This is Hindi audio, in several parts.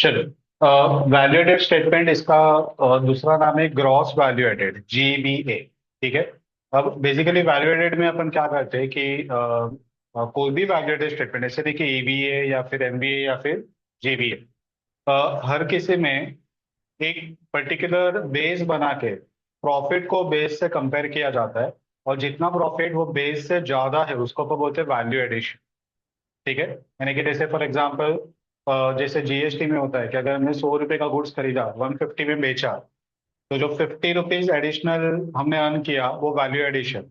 चलो। वैल्यू एडेड स्टेटमेंट इसका दूसरा नाम है ग्रॉस वैल्यू एडेड, GVA। ठीक है। अब बेसिकली वैल्यू एडेड में अपन क्या करते हैं कि कोई भी वैल्यू एडेड स्टेटमेंट, ऐसे नहीं कि EVA या फिर MVA या फिर GVA, हर किसी में एक पर्टिकुलर बेस बना के प्रॉफिट को बेस से कंपेयर किया जाता है। और जितना प्रॉफिट वो बेस से ज्यादा है उसको अपन बोलते हैं वैल्यू एडिशन। ठीक है। यानी कि जैसे फॉर एग्जांपल, जैसे GST में होता है कि अगर हमने 100 रुपए का गुड्स खरीदा, 150 में बेचा, तो जो 50 रुपीज एडिशनल हमने अर्न किया वो वैल्यू एडिशन।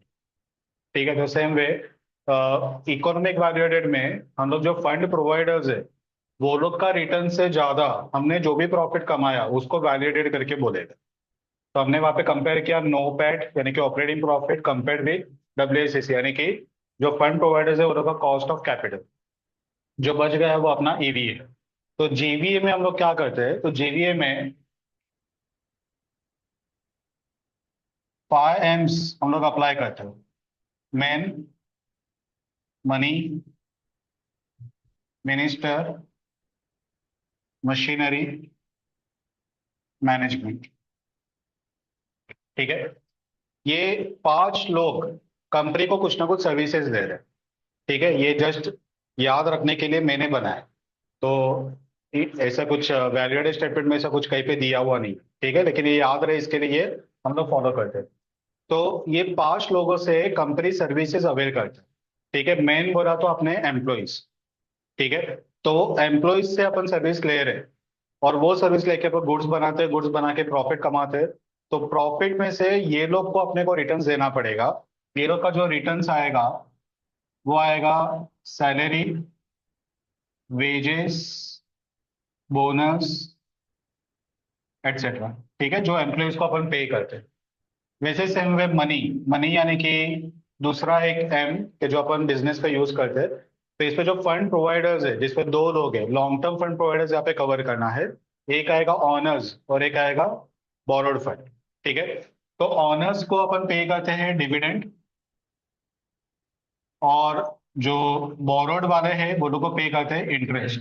ठीक है। तो same way economic value added में हम लोग जो फंड प्रोवाइडर्स है वो लोग का रिटर्न से ज्यादा हमने जो भी प्रॉफिट कमाया उसको वैल्यू एडेड करके बोलेगा। तो हमने वहां पे कंपेयर किया NOPAT यानी कि operating profit compare with WACC यानी कि जो फंड प्रोवाइडर्स है वो लोग का कॉस्ट ऑफ कैपिटल। जो बच गया है वो अपना EVA है। तो GVA में हम लोग क्या करते हैं, तो GVA में 5 M's हम लोग अप्लाई करते हैं। Man, money, minister, machinery, management. ठीक है। ये 5 लोग कंपनी को कुछ ना कुछ सर्विसेज दे रहे हैं। ठीक है। ये जस्ट याद रखने के लिए मैंने बनाया। तो ऐसा कुछ वैल्यू एडेड स्टेटमेंट में ऐसा कुछ कहीं पे दिया हुआ नहीं। ठीक है। लेकिन ये याद रहे इसके लिए हम लोग फॉलो करते हैं। तो ये 5 लोगों से कंपनी सर्विसेज अवेल करते हैं। ठीक है। मेन बोला तो अपने एम्प्लॉइज। ठीक है। तो एम्प्लॉइज से अपन सर्विस ले रहे हैं और वो सर्विस लेके अपन गुड्स बनाते हैं, गुड्स बना के प्रॉफिट कमाते हैं। तो प्रॉफिट में से ये लोग को अपने को रिटर्न्स देना पड़ेगा। ये लोग का जो रिटर्न्स आएगा वो आएगा सैलरी, वेजेस, बोनस, एटसेट्रा। ठीक है। जो एम्प्लॉइज को अपन पे करते हैं। वैसे सेम वे मनी। मनी यानी कि दूसरा एक M के जो अपन बिजनेस पे यूज करते हैं। तो इस पे जो फंड प्रोवाइडर्स है जिसपे 2 लोग हैं, लॉन्ग टर्म फंड प्रोवाइडर्स यहाँ पे कवर करना है। एक आएगा ऑनर्स और एक आएगा बोरोड फंड। ठीक है। तो ऑनर्स को अपन पे करते हैं डिविडेंड, और जो बोरोड वाले हैं वो लोग को पे करते हैं इंटरेस्ट।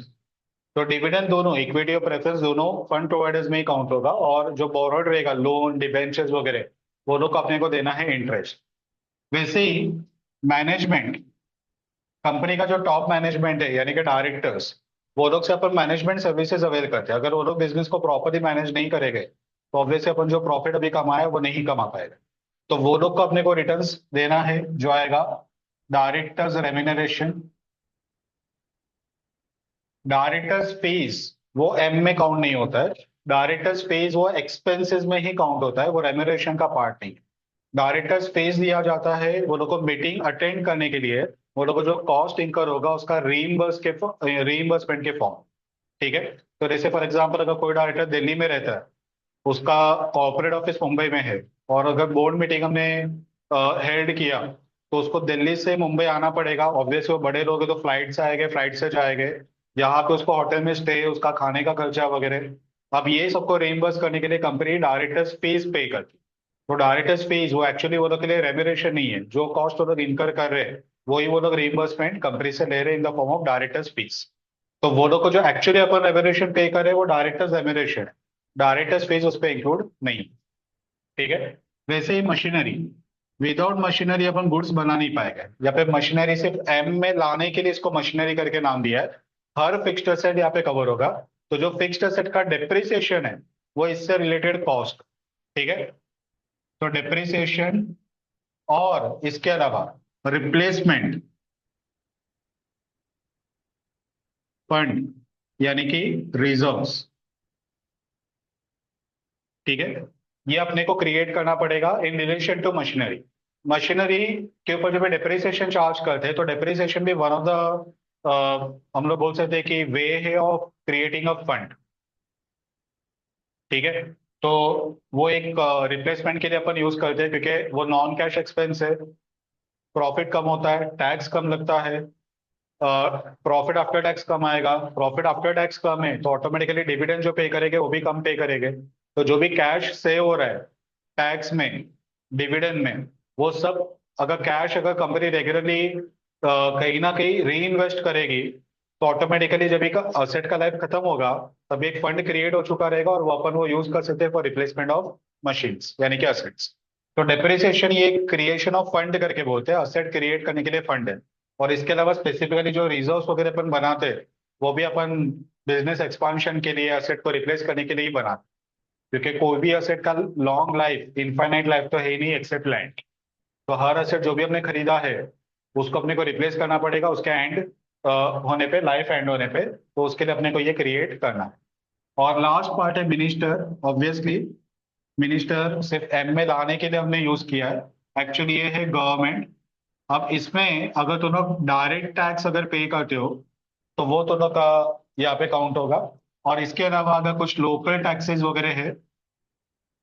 तो डिविडेंड दोनों इक्विटी और प्रेफरेंस दोनों फंड प्रोवाइडर्स में ही काउंट होगा, और जो बोरोड रहेगा लोन डिबेंचर्स वगैरह वो लोग को अपने को देना है इंटरेस्ट। वैसे ही मैनेजमेंट, कंपनी का जो टॉप मैनेजमेंट है यानी कि डायरेक्टर्स, वो लोग से अपन मैनेजमेंट सर्विसेज अवेल करते हैं। अगर वो लोग बिजनेस को प्रॉपरली मैनेज नहीं करेंगे तो ऑब्वियसली अपन जो प्रॉफिट अभी कमाए वो नहीं कमा पाएगा। तो वो लोग को अपने को रिटर्न्स देना है जो आएगा डायरेक्टर्स रेम्यूनरेशन। डायरेक्टर्स फीस वो M में काउंट नहीं होता है। डायरेक्टर्स फीस वो एक्सपेंसेस में ही काउंट होता है, वो रेम्यूनरेशन का पार्ट नहीं। डायरेक्टर्स फीस दिया जाता है वो लोग को मीटिंग अटेंड करने के लिए। वो लोग को जो कॉस्ट इंकर होगा उसका रीइंबर्समेंट के फॉर्म। ठीक है। तो जैसे फॉर एग्जांपल अगर कोई डायरेक्टर दिल्ली में रहता है, उसका कॉर्पोरेट ऑफिस मुंबई में है, और अगर बोर्ड मीटिंग हमने हेल्ड किया तो उसको दिल्ली से मुंबई आना पड़ेगा। ऑब्वियसली वो बड़े लोग हैं तो फ्लाइट से आएंगे, फ्लाइट से जाएंगे। यहाँ पे उसको होटल में स्टे, उसका खाने का खर्चा वगैरह, अब ये सबको रिइंबर्स करने के लिए कंपनी डायरेक्टर्स फीस पे करती है। तो डायरेक्टर्स फीस वो एक्चुअली वो लोग के लिए रेम्यूनरेशन नहीं है, जो कॉस्ट वो लोग इनकर कर रहे हैं वही वो लोग रिइंबर्समेंट कंपनी से ले रहे हैं in the form of directors fees. तो वो लोग को जो एक्चुअली अपन रेम्यूनरेशन पे कर रहे हैं वो डायरेक्टर्स रेम्यूनरेशन है। डायरेक्टर्स फीस उस पर इंक्लूड नहीं। ठीक है। वैसे ही मशीनरी, विदाउट मशीनरी अपन गुड्स बना नहीं पाएंगे। या फिर मशीनरी सिर्फ M में लाने के लिए इसको मशीनरी करके नाम दिया है। हर फिक्स्ड एसेट यहाँ पे कवर होगा। तो जो फिक्स्ड एसेट का डेप्रिसिएशन है वो इससे रिलेटेड कॉस्ट। ठीक है। तो डेप्रिसिएशन और इसके अलावा रिप्लेसमेंट फंड यानी कि रिजर्व्स। ठीक है। ये अपने को क्रिएट करना पड़ेगा in relation to machinery. Machinery के ऊपर जब डेप्रिसिएशन चार्ज करते हैं तो डेप्रिसिएशन भी वन ऑफ द, हम लोग बोल सकते हैं कि वे है ऑफ क्रिएटिंग अ फंड। ठीक है। तो वो एक रिप्लेसमेंट के लिए अपन यूज करते हैं क्योंकि वो नॉन कैश एक्सपेंस है। प्रॉफिट कम होता है, टैक्स कम लगता है। प्रॉफिट आफ्टर टैक्स कम आएगा, प्रॉफिट आफ्टर टैक्स कम है तो ऑटोमेटिकली डिविडेंड जो पे करेंगे वो भी कम पे करेंगे। तो जो भी कैश सेव हो रहा है टैक्स में, डिविडेंड में, वो सब, अगर कैश अगर कंपनी रेगुलरली कहीं ना कहीं री इन्वेस्ट करेगी तो ऑटोमेटिकली जब एक असेट का लाइफ खत्म होगा तब एक फंड क्रिएट हो चुका रहेगा और वो अपन वो यूज कर सकते हैं फॉर रिप्लेसमेंट ऑफ मशीन्स यानी कि असेट्स। तो डेप्रिसिएशन ये क्रिएशन ऑफ फंड करके बोलते हैं, असेट क्रिएट करने के लिए फंड है। और इसके अलावा स्पेसिफिकली जो रिजर्व्स वगैरह अपन बनाते हैं वो भी अपन बिजनेस एक्सपांशन के लिए असेट को रिप्लेस करने के लिए ही बनाते हैं। क्योंकि कोई भी असेट का लॉन्ग लाइफ इनफाइनाइट लाइफ तो है ही नहीं एक्सेप्ट लैंड। तो हर असेट जो भी हमने खरीदा है उसको अपने को रिप्लेस करना पड़ेगा उसके एंड होने पे, लाइफ एंड होने पे। तो उसके लिए अपने को ये क्रिएट करना है। और लास्ट पार्ट है मिनिस्टर। ऑब्वियसली मिनिस्टर सिर्फ एम में लाने के लिए हमने यूज किया है, एक्चुअली ये है गवर्नमेंट। अब इसमें अगर तुम लोग डायरेक्ट टैक्स अगर पे करते हो तो वो तुम लोग का यहाँ पे काउंट होगा। और इसके अलावा अगर कुछ लोकल टैक्सेस वगैरह है,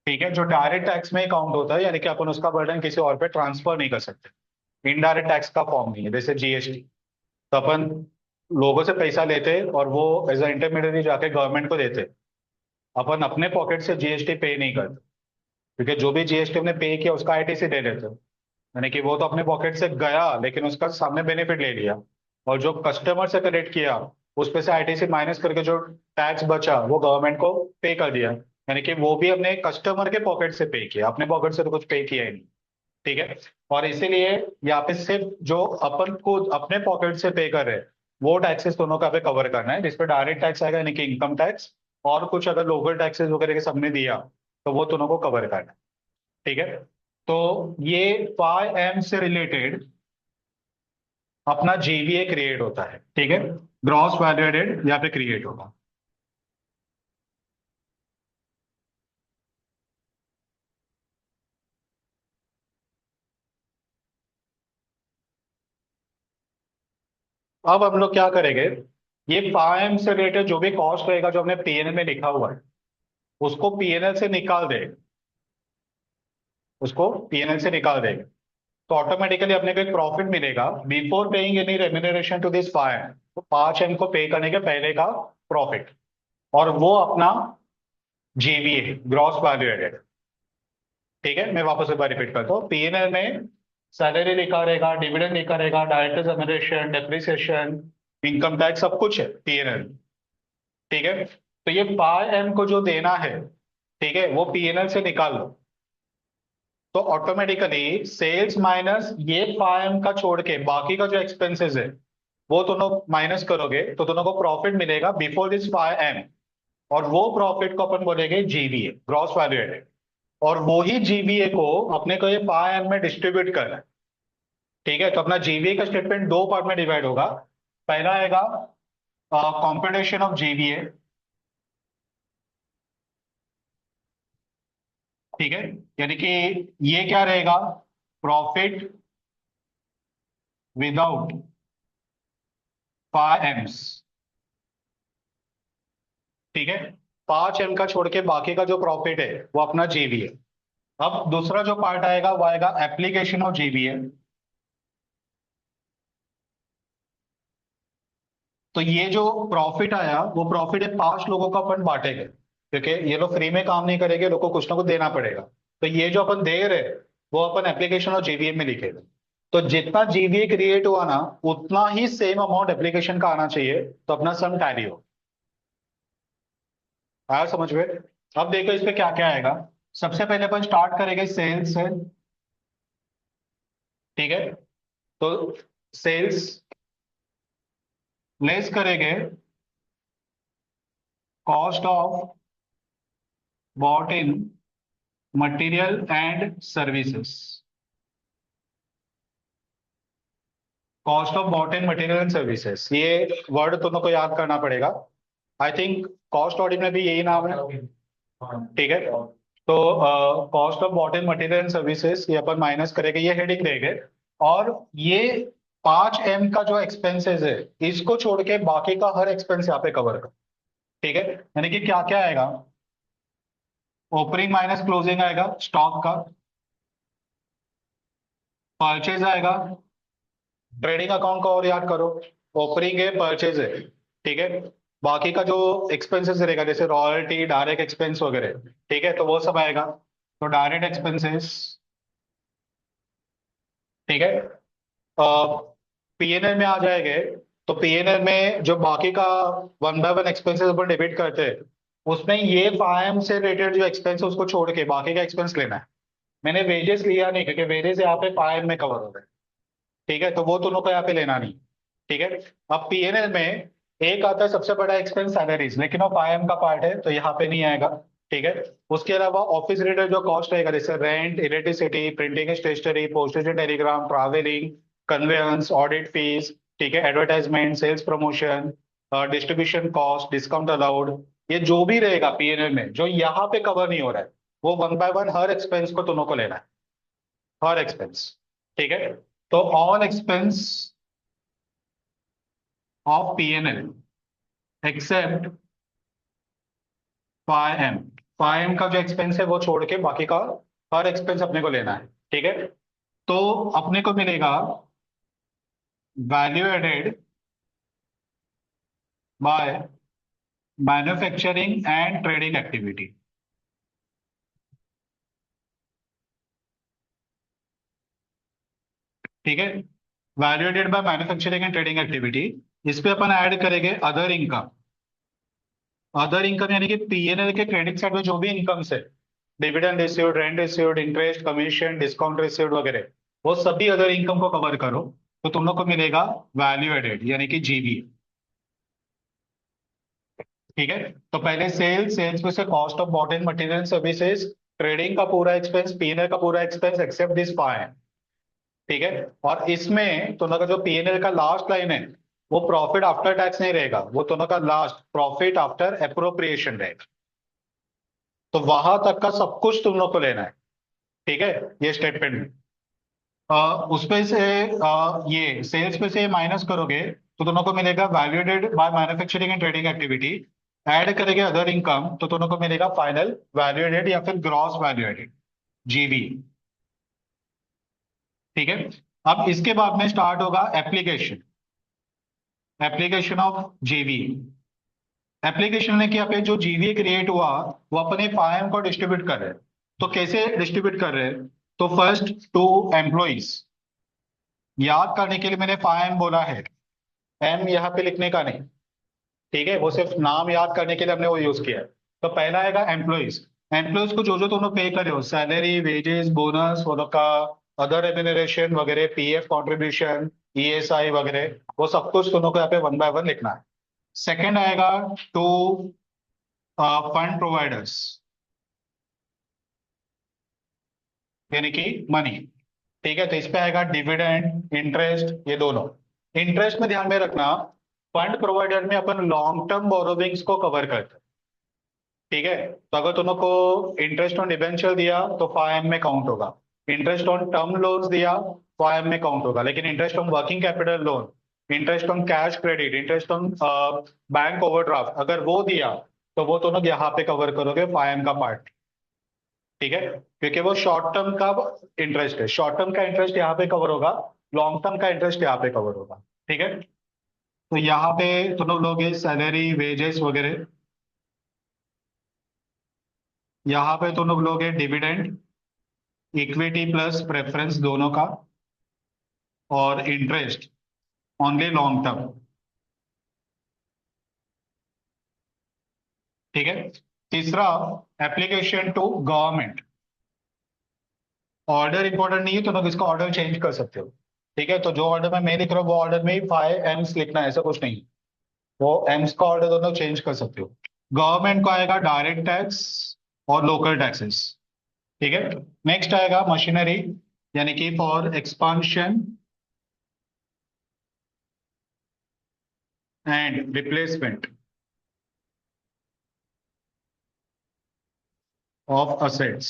ठीक है, जो डायरेक्ट टैक्स में काउंट होता है, यानी कि अपन उसका बर्डन किसी और पे ट्रांसफर नहीं कर सकते, इनडायरेक्ट टैक्स का फॉर्म नहीं है, जैसे जीएसटी। तो अपन लोगों से पैसा लेते और वो एज अ इंटरमीडियरी जाके गवर्नमेंट को देते। अपन अपने पॉकेट से जीएसटी पे नहीं करते, क्योंकि जो भी जीएसटी हमने पे किया उसका आईटीसी दे देते, यानी कि वो तो अपने पॉकेट से गया लेकिन उसका सामने बेनिफिट ले लिया। और जो कस्टमर से कलेक्ट किया उस पे से आईटीसी माइनस करके जो टैक्स बचा वो गवर्नमेंट को पे कर दिया, यानी कि वो भी अपने कस्टमर के पॉकेट से पे किया, अपने पॉकेट से तो कुछ पे किया ही नहीं। ठीक है। और इसीलिए यहाँ पे सिर्फ जो अपन को अपने पॉकेट से पे कर रहे हैं वो टैक्सेस दोनों का पे कवर करना है, जिसपे डायरेक्ट टैक्स आएगा यानी कि इनकम टैक्स, और कुछ अगर लोकल टैक्सेस वगैरह के सबने दिया तो वो दोनों को कवर करना है। ठीक है। तो ये 5M से रिलेटेड अपना जीवीए क्रिएट होता है। ठीक है। ग्रॉस वैल्यू एडेड यहाँ पे क्रिएट होगा। अब हम लोग क्या करेंगे, ये 5M से रिलेटेड जो भी कॉस्ट रहेगा जो हमने पीएनएल में लिखा हुआ है उसको पीएनएल से निकाल दे, उसको पीएनएल से निकाल देंगे। तो ऑटोमेटिकली अपने को एक प्रॉफिट मिलेगा before paying any remuneration to this 5M। तो 5M को पे करने के पहले का प्रॉफिट, और वो अपना जीवीए ग्रॉस वैल्यू एडेड। ठीक है, मैं वापस एक बार रिपीट करता हूँ। पीएनएल में सैलरी लिखा रहेगा, डिविडेंड लिखा रहेगा, directors remuneration, depreciation, income tax, सब कुछ है पीएनएल। ठीक है। तो ये 5M को जो देना है, ठीक है, वो पीएनएल से निकाल लो। तो ऑटोमेटिकली सेल्स माइनस ये 5M का छोड़ के बाकी का जो एक्सपेंसेस है वो दोनों माइनस करोगे तो दोनों को प्रॉफिट मिलेगा बिफोर दिस 5M। और वो प्रॉफिट को अपन बोलेंगे जीवीए ग्रॉस वैल्यू एडेड। और वो ही जीवीए को अपने को ये 5M में डिस्ट्रीब्यूट करना है। ठीक है। तो अपना जीवीए का स्टेटमेंट दो पार्ट में डिवाइड होगा। पहला आएगा कॉम्पिटिशन ऑफ जीवीए। ठीक है। यानी कि ये क्या रहेगा, प्रॉफिट विदाउट 5Ms। ठीक है। 5M का छोड़ के बाकी का जो प्रॉफिट है वो अपना जीवीए। अब दूसरा जो पार्ट आएगा वो आएगा एप्लीकेशन ऑफ जीवीए। तो ये जो प्रॉफिट आया वो प्रॉफिट है 5 लोगों का अपन बांटेंगे, क्योंकि ये लोग फ्री में काम नहीं करेंगे, लोगों को कुछ ना कुछ देना पड़ेगा। तो ये जो अपन दे रहे वो अपन एप्लीकेशन और जीवीए में लिखेंगे। तो जितना जीवीए क्रिएट हुआ ना उतना ही सेम अमाउंट एप्लीकेशन का आना चाहिए, तो अपना सम टैली हो। आया समझ में? अब देखो इस पे क्या क्या आएगा। सबसे पहले अपन स्टार्ट करेंगे सेल्स से। ठीक है। तो सेल्स लेस करेंगे cost of bought in material and services. Cost of bought in material and services, ये वर्ड दोनों को याद करना पड़ेगा। आई थिंक कॉस्ट ऑडिट में भी यही नाम है। ठीक है। तो cost of bought in material and services ये अपन माइनस करेंगे, ये हेडिंग देंगे। और ये 5M का जो एक्सपेंसेस है इसको छोड़ के बाकी का हर एक्सपेंस यहाँ पे कवर कर। ठीक है। यानी कि क्या क्या आएगा, ओपनिंग माइनस क्लोजिंग आएगा स्टॉक का, परचेज आएगा, ट्रेडिंग अकाउंट का और याद करो, ओपनिंग है परचेज है। ठीक है। बाकी का जो एक्सपेंसेस रहेगा जैसे रॉयल्टी डायरेक्ट एक्सपेंस वगैरह, ठीक है, तो वो सब आएगा। तो डायरेक्ट एक्सपेंसेस। ठीक है। पीएनएल में आ जाएंगे तो पीएनएल में जो बाकी का 1/1 एक्सपेंसेस अपन डेबिट करते हैं, उसमें ये फाइम से रिलेटेड जो एक्सपेंस है उसको छोड़ के बाकी का एक्सपेंस लेना है। मैंने वेजेस लिया नहीं क्योंकि वेजेस यहाँ पे फाइम में कवर हो रहा है। ठीक है, तो वो दोनों को यहाँ पे लेना नहीं। ठीक है। अब पीएनएल में एक आता है सबसे बड़ा एक्सपेंस सैलरीज, लेकिन वो फाइम का पार्ट है तो यहाँ पे नहीं आएगा। ठीक है। उसके अलावा ऑफिस रिलेटेड जो कॉस्ट रहेगा, जैसे rent, electricity, printing stationery, postage and telegram, travelling, conveyance, audit fees, ठीक है, advertisement, sales promotion, distribution cost, discount allowed, ये जो भी रहेगा पीएनएल में जो यहाँ पे कवर नहीं हो रहा है, वो 1/1 हर एक्सपेंस को दोनों को लेना है। हर एक्सपेंस। ठीक है। तो all expense of PNL except five five का जो एक्सपेंस है वो छोड़ के बाकी का हर एक्सपेंस अपने को लेना है। ठीक है। तो अपने को मिलेगा value added by manufacturing and trading activity. ठीक है। Value added by manufacturing and trading activity, इस पे अपन ऐड करेंगे अदर इनकम। अदर इनकम यानी कि पीएनएल के क्रेडिट साइड में जो भी इनकम्स है, dividend received, rent received, interest, commission, discount received वगैरह, वो सभी अदर इनकम को कवर करो तो तुम लोग को मिलेगा वैल्यू एडेड यानी कि जीबी। ठीक है। तो पहले सेल्स, सेल्स में से cost of bought and material services, trading का पूरा एक्सपेंस, पीएनएल का पूरा एक्सपेंस एक्सेप्ट दिस फाइव। ठीक है। और इसमें तुम लोग का जो पीएनएल का लास्ट लाइन है वो प्रॉफिट आफ्टर टैक्स नहीं रहेगा, वो तुम लोग का लास्ट प्रॉफिट आफ्टर अप्रोप्रिएशन रहेगा। तो वहां तक का सब कुछ तुम लोग को लेना है। ठीक है। ये स्टेटमेंट में उसपे से ये सेल्स पे से माइनस करोगे तो दोनों को मिलेगा value added by manufacturing and trading activity. Add करेंगे अदर इनकम तो दोनों को मिलेगा फाइनल वैल्यूएटेड या फिर ग्रॉस वैल्यूएटेड, जीवी। ठीक है। अब इसके बाद में स्टार्ट होगा एप्लीकेशन, एप्लीकेशन ऑफ जीवी। एप्लीकेशन ने क्या पे जो जीवी क्रिएट हुआ वो अपने फाइम को डिस्ट्रीब्यूट कर रहे हैं। तो कैसे डिस्ट्रीब्यूट कर रहे हैं? तो फर्स्ट टू एम्प्लॉइज, याद करने के लिए मैंने फाइम बोला है, एम यहाँ पे लिखने का नहीं। ठीक है, वो सिर्फ नाम याद करने के लिए हमने वो यूज किया है। तो पहला आएगा एम्प्लॉइज। एम्प्लॉइज को जो जो तुम लोग पे कर रहे हो, सैलरी, वेजेस, बोनस, वो लोग का अदर रेम्यूनरेशन वगैरह, पीएफ कॉन्ट्रीब्यूशन, ईएसआई वगैरह, वो सब कुछ तुम लोग को यहाँ पे 1/1 लिखना है। सेकंड आएगा टू फंड प्रोवाइडर्स यानी कि मनी। ठीक है। तो इस पे आएगा डिविडेंड, इंटरेस्ट, ये दोनों। इंटरेस्ट में ध्यान में रखना, फंड प्रोवाइडर में अपन लॉन्ग टर्म बोरोविंग्स को कवर करते हैं। ठीक है। तो अगर तुम लोग को इंटरेस्ट ऑन डिबेंचर दिया तो 5M में काउंट होगा, इंटरेस्ट ऑन टर्म लोन्स दिया 5M में काउंट होगा, लेकिन interest on working capital loan, interest on cash credit, interest on bank overdraft अगर वो दिया तो वो तुम लोग यहाँ पे कवर करोगे 5M का पार्ट। ठीक है। क्योंकि वो शॉर्ट टर्म का इंटरेस्ट है, शॉर्ट टर्म का इंटरेस्ट यहाँ पे कवर होगा, लॉन्ग टर्म का इंटरेस्ट यहाँ पे कवर होगा। ठीक है। तो यहाँ पे तुम लोग लोगे सैलरी, वेजेस वगैरह, यहाँ पे तुम लोग लोगे डिविडेंड, इक्विटी प्लस प्रेफरेंस दोनों का, और इंटरेस्ट ओनली लॉन्ग टर्म। ठीक है। तीसरा, application to government. Order important नहीं है, तो लोग इसका ऑर्डर चेंज कर सकते हो। ठीक है। तो जो ऑर्डर में मैं लिख रहा हूँ वो ऑर्डर में ही 5 एम्स लिखना है, ऐसा कुछ नहीं। वो एम्स का ऑर्डर दोनों चेंज कर सकते हो। गवर्नमेंट को आएगा डायरेक्ट टैक्स और लोकल टैक्सेस। ठीक है। नेक्स्ट आएगा मशीनरी यानी कि for expansion and replacement of assets.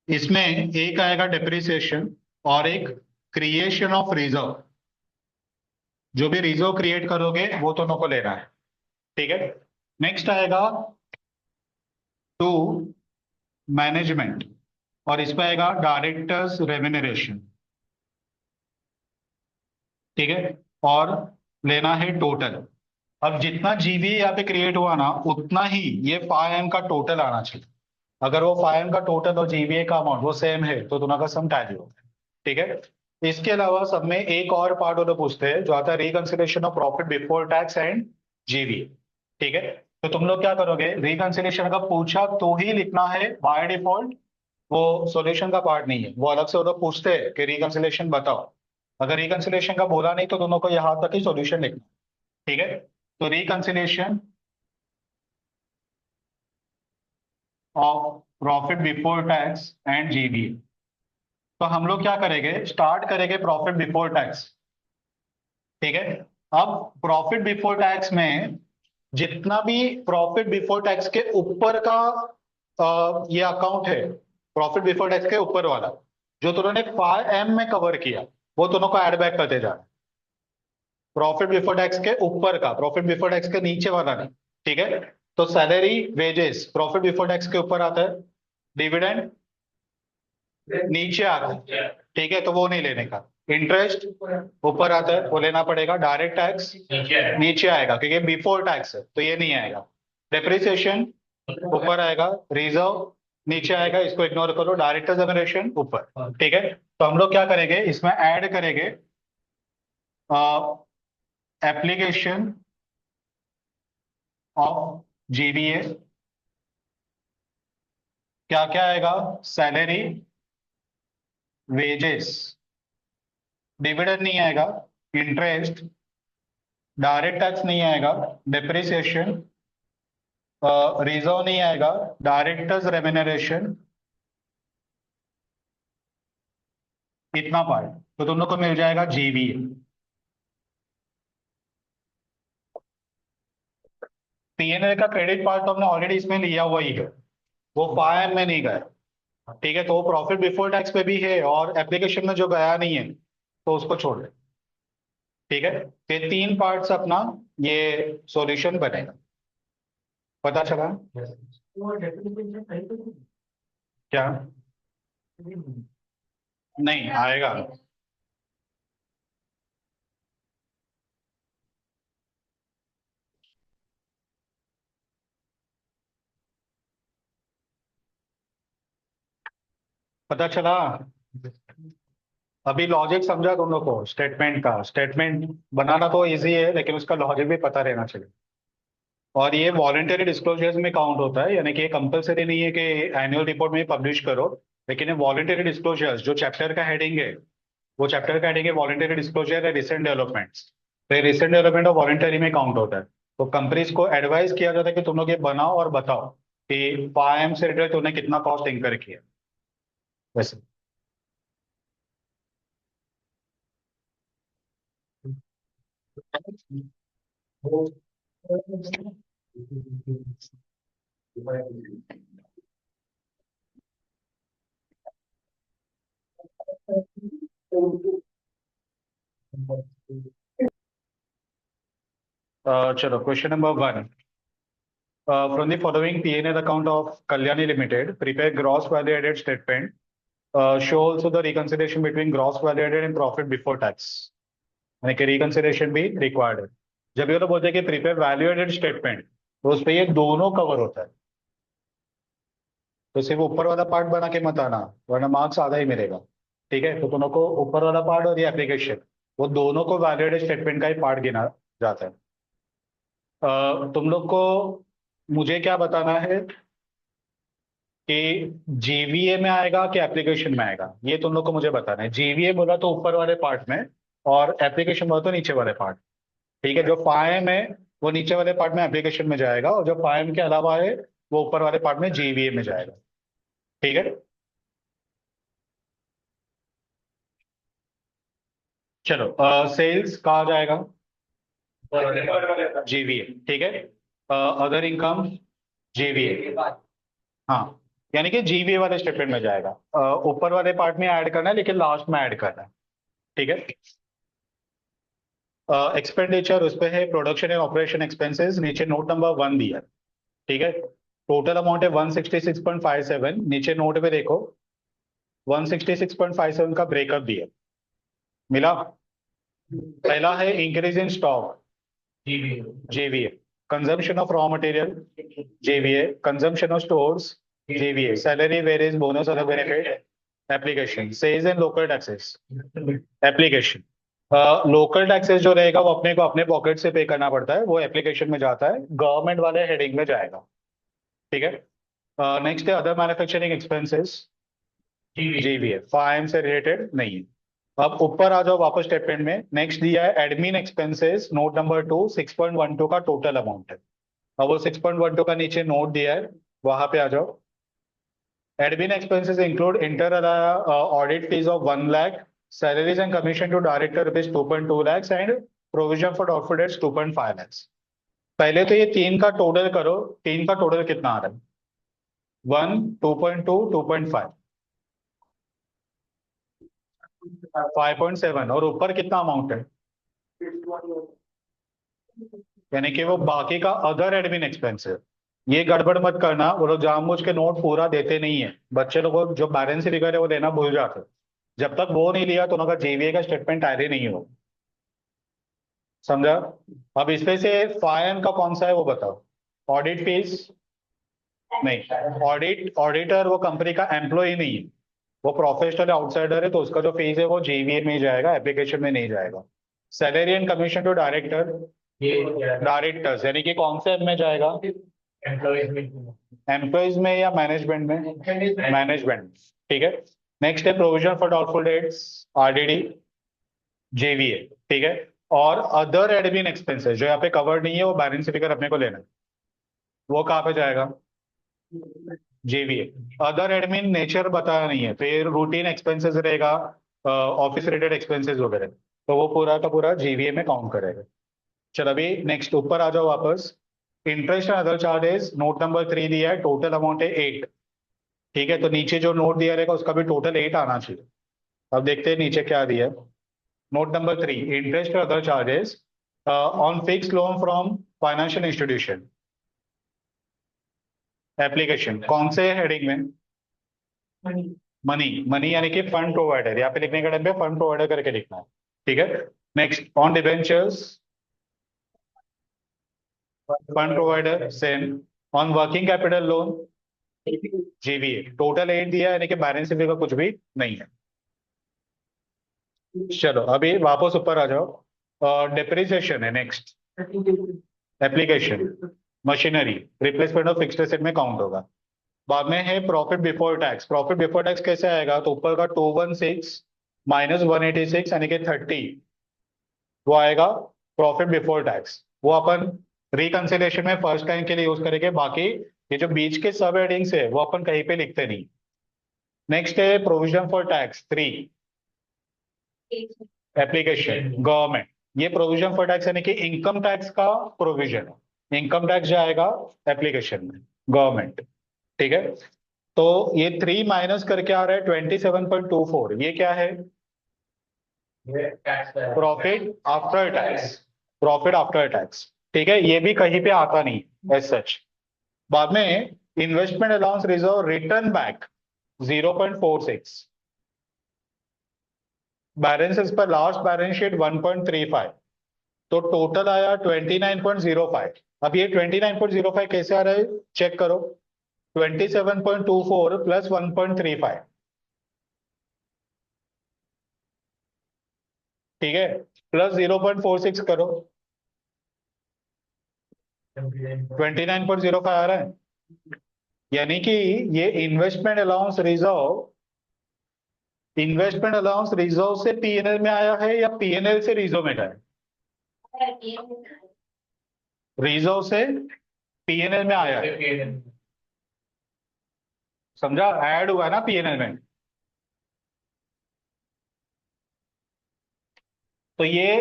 इसमें एक आएगा डेप्रिसिएशन और एक क्रिएशन ऑफ रिजर्व। जो भी रिजर्व क्रिएट करोगे वो दोनों को लेना है। ठीक है। नेक्स्ट आएगा टू मैनेजमेंट और इस पे आएगा डायरेक्टर्स रेम्यूनरेशन। ठीक है। और लेना है टोटल। अब जितना जीवी यहाँ पे क्रिएट हुआ ना उतना ही ये 5M का टोटल आना चाहिए। अगर वो 5M का टोटल और जीवीए का अमाउंट वो सेम है तो दोनों का सम टैली होगा। ठीक है। इसके अलावा सब में एक और पार्ट वो लोग पूछते हैं जो आता है reconciliation of profit before tax and जीवी। ठीक है, तो तुम लोग क्या करोगे, रिकंसिलिएशन का पूछा तो ही लिखना है बाय डिफॉल्ट, वो सॉल्यूशन का पार्ट नहीं है, वो अलग से वो लोग पूछते हैं कि रिकंसिलिएशन बताओ। अगर रिकंसिलिएशन का बोला नहीं तो दोनों को यहाँ तक ही सॉल्यूशन लिखना। ठीक है, तो reconciliation of profit before tax and जीवी। तो हम लोग क्या करेंगे, स्टार्ट करेंगे प्रॉफिट बिफोर टैक्स। ठीक है, अब प्रॉफिट बिफोर टैक्स में जितना भी प्रॉफिट बिफोर टैक्स के ऊपर का ये अकाउंट है, प्रॉफिट बिफोर टैक्स के ऊपर वाला जो तुमने 5M में कवर किया, वो दोनों को ऐड बैक करते जाना। प्रॉफिट बिफोर टैक्स के ऊपर का, प्रॉफिट बिफोर टैक्स के नीचे वाला नहीं। ठीक है, तो salary wages profit before tax के ऊपर आता है, डिविडेंड नीचे आता है। ठीक है, तो वो नहीं लेने का। इंटरेस्ट ऊपर आता है, वो लेना पड़ेगा। डायरेक्ट टैक्स नीचे आएगा क्योंकि बिफोर टैक्स है, तो ये नहीं आएगा। डेप्रिसिएशन ऊपर आएगा, रिजर्व नीचे आएगा, इसको इग्नोर करो। डायरेक्टर्स एमिनेशन ऊपर। ठीक है, तो हम लोग क्या करेंगे, इसमें ऐड करेंगे एप्लीकेशन ऑफ जीबीए। क्या क्या आएगा, सैलरी वेजेस, डिविडेंड नहीं आएगा, इंटरेस्ट, डायरेक्ट टैक्स नहीं आएगा, डिप्रिसिएशन, रिजर्व नहीं आएगा, डायरेक्टर्स रेम्यूनरेशन, इतना पार्ट तो तुम लोग को मिल जाएगा जीबीए। पीएनएल का क्रेडिट पार्ट तो हमने ऑलरेडी इसमें लिया हुआ ही है, वो 5M में नहीं गया। ठीक है, तो वो प्रॉफिट बिफोर टैक्स पे भी है और एप्लीकेशन में जो गया नहीं है तो उसको छोड़ दे। ठीक है, ये तीन पार्ट्स अपना ये सॉल्यूशन बनेगा। पता चला क्या? नहीं आएगा। पता चला। अभी लॉजिक समझा दोनों को, स्टेटमेंट का, स्टेटमेंट बनाना तो इजी है लेकिन उसका लॉजिक भी पता रहना चाहिए। और ये वॉलंटरी डिस्क्लोजर्स में काउंट होता है, यानी कि ये कंपलसरी नहीं है कि एनुअल रिपोर्ट में पब्लिश करो, लेकिन ये वॉलंटरी डिस्क्लोजर्स जो चैप्टर का हेडिंग है, वो चैप्टर का हेडिंग है वॉलंटरी डिस्क्लोजर है रिसेंट डेवलपमेंट्स। तो ये रिसेंट डेवलपमेंट और वॉलंटरी में काउंट होता है। तो कंपनीज को एडवाइस किया जाता है कि तुम लोग ये बनाओ और बताओ कि 5M से रिलेटेड तुमने कितना कॉस्ट इंकर किया वैसे। चलो question number 1। From the following P&L account of Kalyani Limited, prepare gross value added statement. Show also the reconciliation between gross value added and profit before tax. यानी कि reconciliation भी required है। जब ये लोग बोलते हैं कि prepare value added statement, तो उस पे ये दोनों कवर होता है। तो सिर्फ ऊपर वाला पार्ट बना के मत आना, वरना मार्क्स आधा ही मिलेगा। ठीक है, तो दोनों को ऊपर वाला पार्ट और ये एप्लीकेशन, वो दोनों को वैल्यू एडेड स्टेटमेंट का ही पार्ट गिना जाता है। तुम लोग को मुझे क्या बताना है कि जीवीए में आएगा कि एप्लीकेशन में आएगा, ये तुम लोग को मुझे बताना है। जीवीए बोला तो ऊपर वाले पार्ट में, और एप्लीकेशन बोला तो नीचे वाले पार्ट। ठीक है, जो 5M है वो नीचे वाले पार्ट में एप्लीकेशन में जाएगा, और जो 5M के अलावा है वो ऊपर वाले पार्ट में जीवीए में जाएगा। ठीक है, चलो सेल्स कहा जाएगा जीवीए। ठीक है, अदर इनकम जीवीए। हाँ, यानी कि जीवीए वाले स्टेटमेंट में जाएगा। ऊपर वाले पार्ट में ऐड करना है लेकिन लास्ट में ऐड करना है। ठीक है, एक्सपेंडिचर उस पे है प्रोडक्शन एंड ऑपरेशन एक्सपेंसेस, नीचे नोट नंबर 1 दिया है। ठीक है, टोटल अमाउंट है 166.57, नीचे नोट पे देखो 166.57 का ब्रेकअप दिया, मिला। पहला है increase in stock, JVA. Consumption of raw material, JVA. Consumption of stores, JVA. Salary wages bonus other benefit, application says in local taxes, application local taxes जो रहेगा वो अपने को अपने पॉकेट से पे करना पड़ता है, वो एप्लीकेशन में जाता है, गवर्नमेंट वाले हेडिंग में जाएगा। ठीक है। नेक्स्ट है अदर मैन्युफैक्चरिंग एक्सपेंसेस, जीवीए फाइम से रिलेटेड नहीं है। अब ऊपर आ जाओ वापस स्टेटमेंट में, नेक्स्ट दिया है एडमिन एक्सपेंसेस नोट नंबर 2 6.12 का टोटल अमाउंट है। अब वो 6.12 का नीचे नोट दिया है, वहां पे आ जाओ। Admin expenses include internal audit fees of 1 lakh, salaries and commission to director rupees 2.2 lakhs and provision for doubtful debts 2.5 lakhs। पहले तो ये तीन का टोटल करो, तीन का टोटल कितना आ रहा है? 1, 2.2, 2.5, 5.7 और ऊपर कितना अमाउंट है? यानी कि वो बाकी का अदर एडमिन एक्सपेंस है। ये गड़बड़ मत करना, वो लोग जानबूझ के नोट पूरा देते नहीं है, बच्चे लोगों को जो बैलेंस फिगर है वो देना भूल जाते हैं। जब तक वो नहीं लिया तो उनका जेवीए का स्टेटमेंट टैली नहीं हो। समझा? अब इसमें से फाइन का कौन सा है वो बताओ। ऑडिट फीस नहीं, ऑडिटर वो कंपनी का एम्प्लॉय नहीं है, वो प्रोफेशनल आउटसाइडर है, तो उसका जो फीस है वो जेवीए में ही जाएगा, एप्लीकेशन में नहीं जाएगा। Salary and commission to director, directors यानी कि कौन से में जाएगा? एम्प्लॉयज में या मैनेजमेंट में? मैनेजमेंट। ठीक है। नेक्स्ट है provision for doubtful debts, RDD, JVA. ठीक है। और अदर एडमिन एक्सपेंसेस जो यहाँ पे कवर्ड नहीं है वो बैलेंस फिगर अपने को लेना है, वो कहाँ पे जाएगा? जेवीए। अदर एडमिन नेचर बताया नहीं है, तो ये रूटीन एक्सपेंसेस रहेगा, ऑफिस रिलेटेड एक्सपेंसेस वगैरह, तो वो पूरा का पूरा जेवीए में काउंट करेगा। चलो अभी नेक्स्ट ऊपर आ जाओ वापस। Interest and other charges note number 3 दिया है, टोटल अमाउंट है 8। ठीक है, तो नीचे जो नोट दिया रहेगा उसका भी टोटल 8 आना चाहिए। अब देखते हैं नीचे क्या दिया है। Note number 3, interest and other charges on fix loan from financial institution, application कौन से हेडिंग में? मनी, मनी यानी कि फंड प्रोवाइडर, यहाँ पे लिखने का टाइम पे फंड प्रोवाइडर करके लिखना है। ठीक है। Next on debentures, fund provider same. On working capital loan, GVA, total 8 दिया है, यानी कि बैलेंस शीट का कुछ भी नहीं है। चलो अभी वापस ऊपर आ जाओ। डिप्रिसिएशन है next, application, machinery, replacement of fixed asset में काउंट होगा। बाद में है profit before tax. Profit before tax कैसे आएगा? तो ऊपर का 216 माइनस 186 यानी कि 30, वो आएगा प्रॉफिट बिफोर टैक्स। वो अपन रिकंसिलिएशन में फर्स्ट टाइम के लिए यूज करेंगे, बाकी ये जो बीच के सब हेडिंग्स है वो अपन कहीं पे लिखते नहीं। नेक्स्ट है provision for tax 3, application, government. ये प्रोविजन फॉर टैक्स यानी कि इनकम टैक्स का प्रोविजन है, इनकम टैक्स जाएगा एप्लीकेशन में, गवर्नमेंट। ठीक है। तो ये 3 माइनस करके आ रहा है 27.24, ये क्या है? Profit after tax, profit after tax. ठीक है, ये भी कहीं पे आता नहीं एज सच। बाद में investment allowance reserve return back 0.46, balances पर लास्ट बैलेंस शीट 1.35, तो टोटल आया 29.05। अब ये 29.05 कैसे आ रहा है चेक करो, 27.24 प्लस 1.35। ठीक है, प्लस 0.46 करो, 29.05 आ रहा है। यानी कि ये इन्वेस्टमेंट अलाउंस रिजर्व से पीएनएल में आया है या पीएनएल से रिजर्व में गया? रिजर्व से पीएनएल में आया है, समझा? ऐड हुआ है ना पीएनएल में। तो ये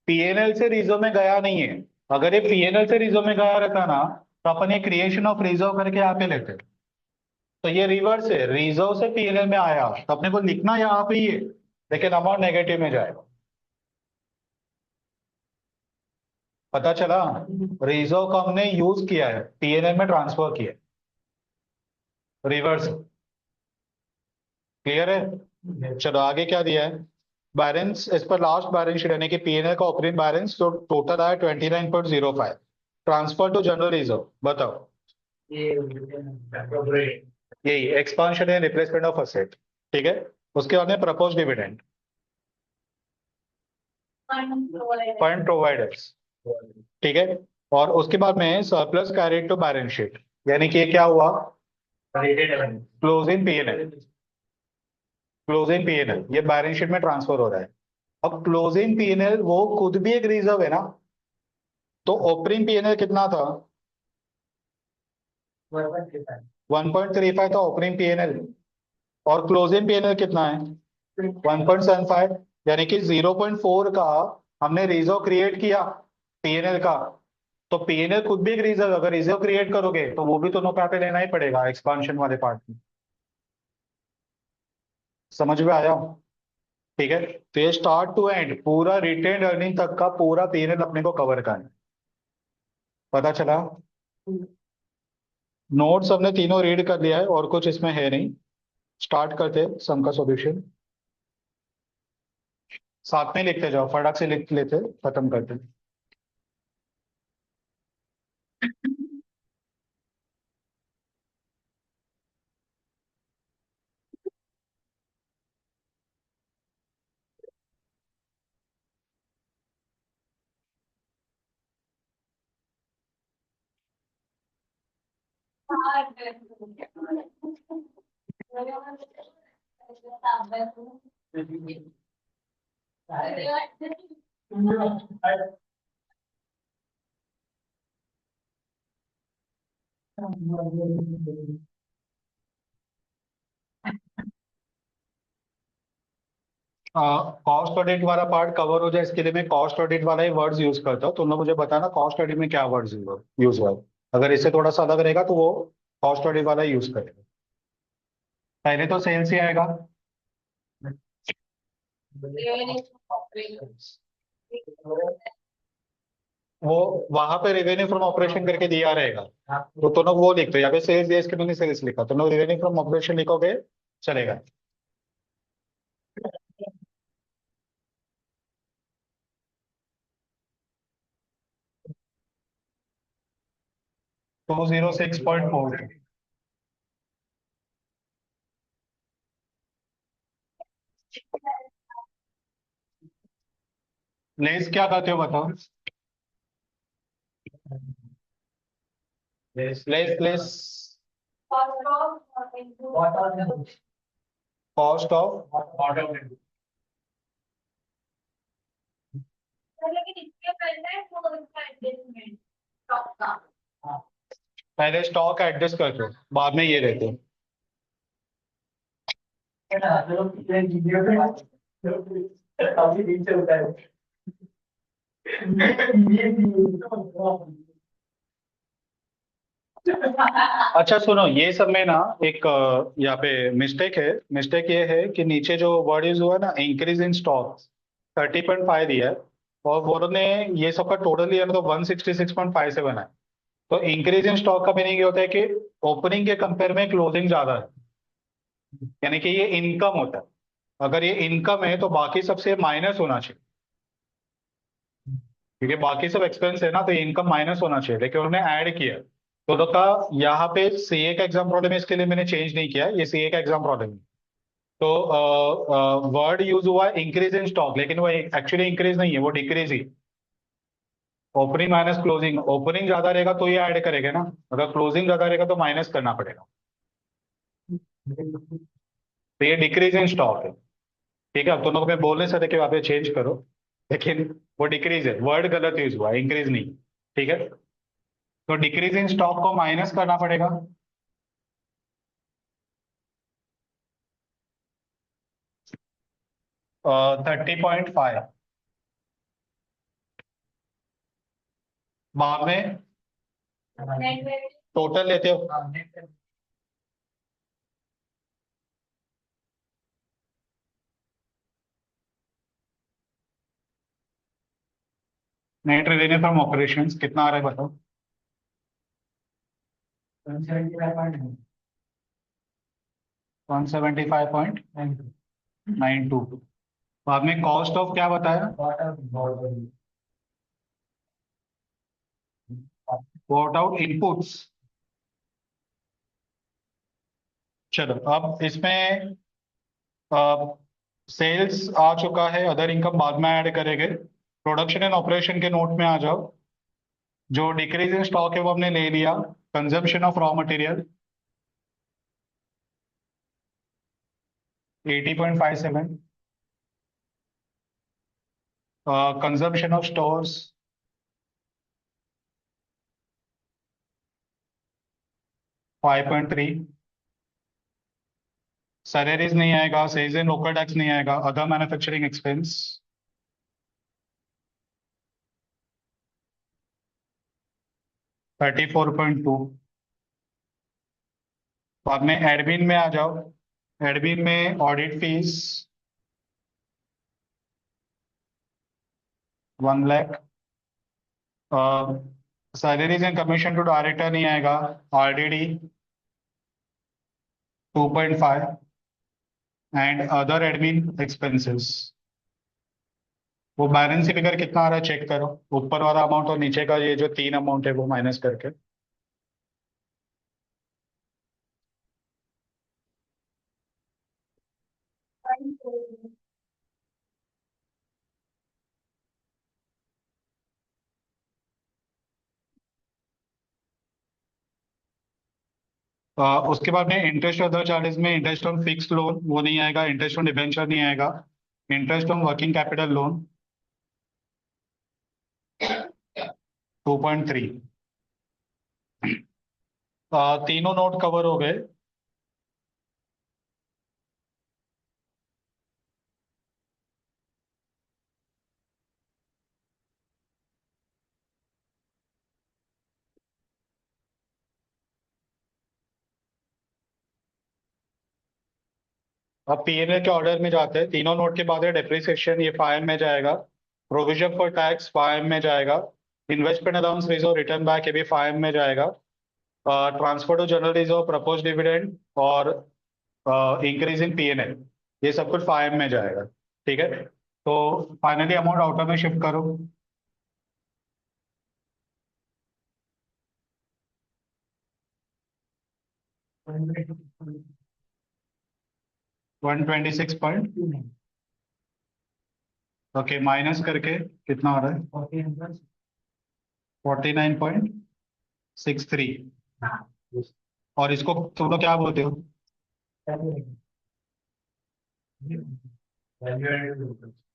पीएनएल से रिजर्व में गया नहीं है। अगर ये पीएनएल से रिजर्व में गया रहता ना, तो अपन ये क्रिएशन ऑफ रिजर्व करके यहाँ पे लेते। तो ये रिवर्स है, रिजर्व से पीएनएल में आया, तो अपने को लिखना यहाँ पे ही है, लेकिन अमाउंट नेगेटिव में जाएगा। पता चला? रिजर्व का हमने यूज किया है, पीएनएल में ट्रांसफर किया, रिवर्स। क्लियर है? चलो आगे क्या दिया है? बैलेंस इस पर लास्ट बैलेंस शीट यानी कि पीएनएल का ओपनिंग बैलेंस, तो टोटल आया 29.05, ट्रांसफर टू जनरल रिजर्व, बताओ। यही expansion and replacement of asset. ठीक है। उसके बाद में प्रपोज डिविडेंड, फंड प्रोवाइडर्स, ठीक है। और उसके बाद में surplus carried to balance sheet, यानी कि ये क्या हुआ, क्लोजिंग पीएनएल, क्लोजिंग पीएनएल ये बैलेंस शीट में ट्रांसफर हो रहा है। अब क्लोजिंग पीएनएल वो खुद भी एक रिजर्व है ना, तो ओपनिंग पीएनएल कितना था, 1.35 था ओपनिंग पीएनएल, और क्लोजिंग पीएनएल कितना है 1.75, यानी कि 0.4 का हमने रिजर्व क्रिएट किया पीएनएल का। तो पीएनएल खुद भी एक रिजर्व, अगर रिजर्व क्रिएट करोगे तो वो भी तो नौका पे लेना ही पड़ेगा एक्सपांशन वाले पार्ट में। समझ में आया, ठीक है। तो ये स्टार्ट टू एंड पूरा रिटेन अर्निंग तक का पूरा पीएनएल अपने को कवर करना है। पता चला, नोट्स हमने तीनों रीड कर लिया है और कुछ इसमें है नहीं। स्टार्ट करते सम का सॉल्यूशन, साथ में लिखते जाओ, फटाक से लिख लेते, खत्म करते। कॉस्ट ऑडिट वाला पार्ट कवर हो जाए इसके लिए मैं कॉस्ट ऑडिट वाला ही वर्ड्स यूज करता हूँ। तुम लोग मुझे बताना कॉस्ट ऑडिट में क्या वर्ड्स यूज हुआ है। अगर इससे थोड़ा सा अलग रहेगा तो वो कॉस्ट ऑडिट वाला यूज करेगा। पहले तो सेल्स ही आएगा, वो वहां पे रेवेन्यू फ्रॉम ऑपरेशन करके दिया रहेगा, तो तुम लोग वो लिखते हो, यहाँ पे सेल्स दिया इसके मैंने सेल्स लिखा, तुम लोग रेवेन्यू फ्रॉम ऑपरेशन लिखोगे चलेगा। 206.4। लेस क्या करते हो बताओ, less less less cost of, पहले स्टॉक एडजस्ट करते हो बाद में ये रहते हो। अच्छा सुनो, ये सब में ना एक यहाँ पे मिस्टेक है। मिस्टेक ये है कि नीचे जो वर्ड यूज हुआ है ना, इंक्रीज इन स्टॉक 30.5 दिया है, और उन्होंने ये सब का टोटल लिया तो 166.5 से बना है। तो इंक्रीज इन स्टॉक का मीनिंग ये होता है कि ओपनिंग के कंपेयर में क्लोजिंग ज्यादा है, यानी कि ये इनकम होता है। अगर ये इनकम है तो बाकी सबसे माइनस होना चाहिए, क्योंकि बाकी सब एक्सपेंस है ना, तो इनकम माइनस होना चाहिए, लेकिन उन्होंने ऐड किया। तो उनका यहाँ पे सीए का एग्जाम प्रॉब्लम है, इसके लिए मैंने चेंज नहीं किया, ये सीए का एग्जाम प्रॉब्लम है। तो वर्ड यूज हुआ इंक्रीज इन स्टॉक, लेकिन वो एक्चुअली इंक्रीज नहीं है, वो डिक्रीज ही। ओपनिंग माइनस क्लोजिंग, ओपनिंग ज्यादा रहेगा तो ये ऐड करेगा ना, अगर क्लोजिंग ज्यादा रहेगा तो माइनस करना पड़ेगा। तो ये डिक्रीज इन स्टॉक है, ठीक है। अब दोनों को मैं बोल नहीं सकते कि आप ये चेंज करो, लेकिन वो डिक्रीज है, वर्ड गलत यूज हुआ, इंक्रीज नहीं, ठीक है। तो डिक्रीज इन स्टॉक को माइनस करना पड़ेगा, 30.5। बाद में टोटल लेते हो, नेट रेवेन्यू फ्रॉम ऑपरेशंस कितना आ रहा है बताओ, 175.92। बाद में कॉस्ट ऑफ क्या बताया, वॉट आउट इनपुट्स। चलो अब इसमें सेल्स आ चुका है, अदर इनकम बाद में ऐड करेंगे। प्रोडक्शन एंड ऑपरेशन के नोट में आ जाओ। जो डिक्रीज इन स्टॉक है वो हमने ले लिया। Consumption of raw material 80.57। Consumption of stores 5.3। Salaries नहीं आएगा, सेल्स एंड लोकल टैक्स नहीं आएगा, अदर मैन्युफैक्चरिंग एक्सपेंस 34.2। बाद में एडमिन में आ जाओ। एडमिन में audit fees 1 lakh. Salaries and commission to director नहीं आएगा, RDD 2.5। And other admin expenses. वो बैलेंस फिगर कितना आ रहा है चेक करो। ऊपर वाला अमाउंट और नीचे का ये जो तीन अमाउंट है वो माइनस करके। उसके बाद में इंटरेस्ट अदर चार्जेस में इंटरेस्ट ऑन फिक्स लोन वो नहीं आएगा, इंटरेस्ट ऑन डिबेंचर नहीं आएगा, interest on working capital loan 2.3। तीनों नोट कवर हो गए। अब पीएनएल के ऑर्डर में जाते हैं। तीनों नोट के बाद है डेप्रिसिएशन, ये 5M में जाएगा। प्रोविजन फॉर टैक्स 5M में जाएगा। Investment allowance reserve return back ये भी 5M में जाएगा। Transfer to general reserve, propose dividend और इंक्रीज इन पीएनएल ये सब कुछ 5M में जाएगा। ठीक है, तो फाइनली अमाउंट आउटर में शिफ्ट करो। 126 पॉइंट। ओके, माइनस करके कितना आ रहा है? 49.63। और इसको तुम लोग क्या बोलते हो?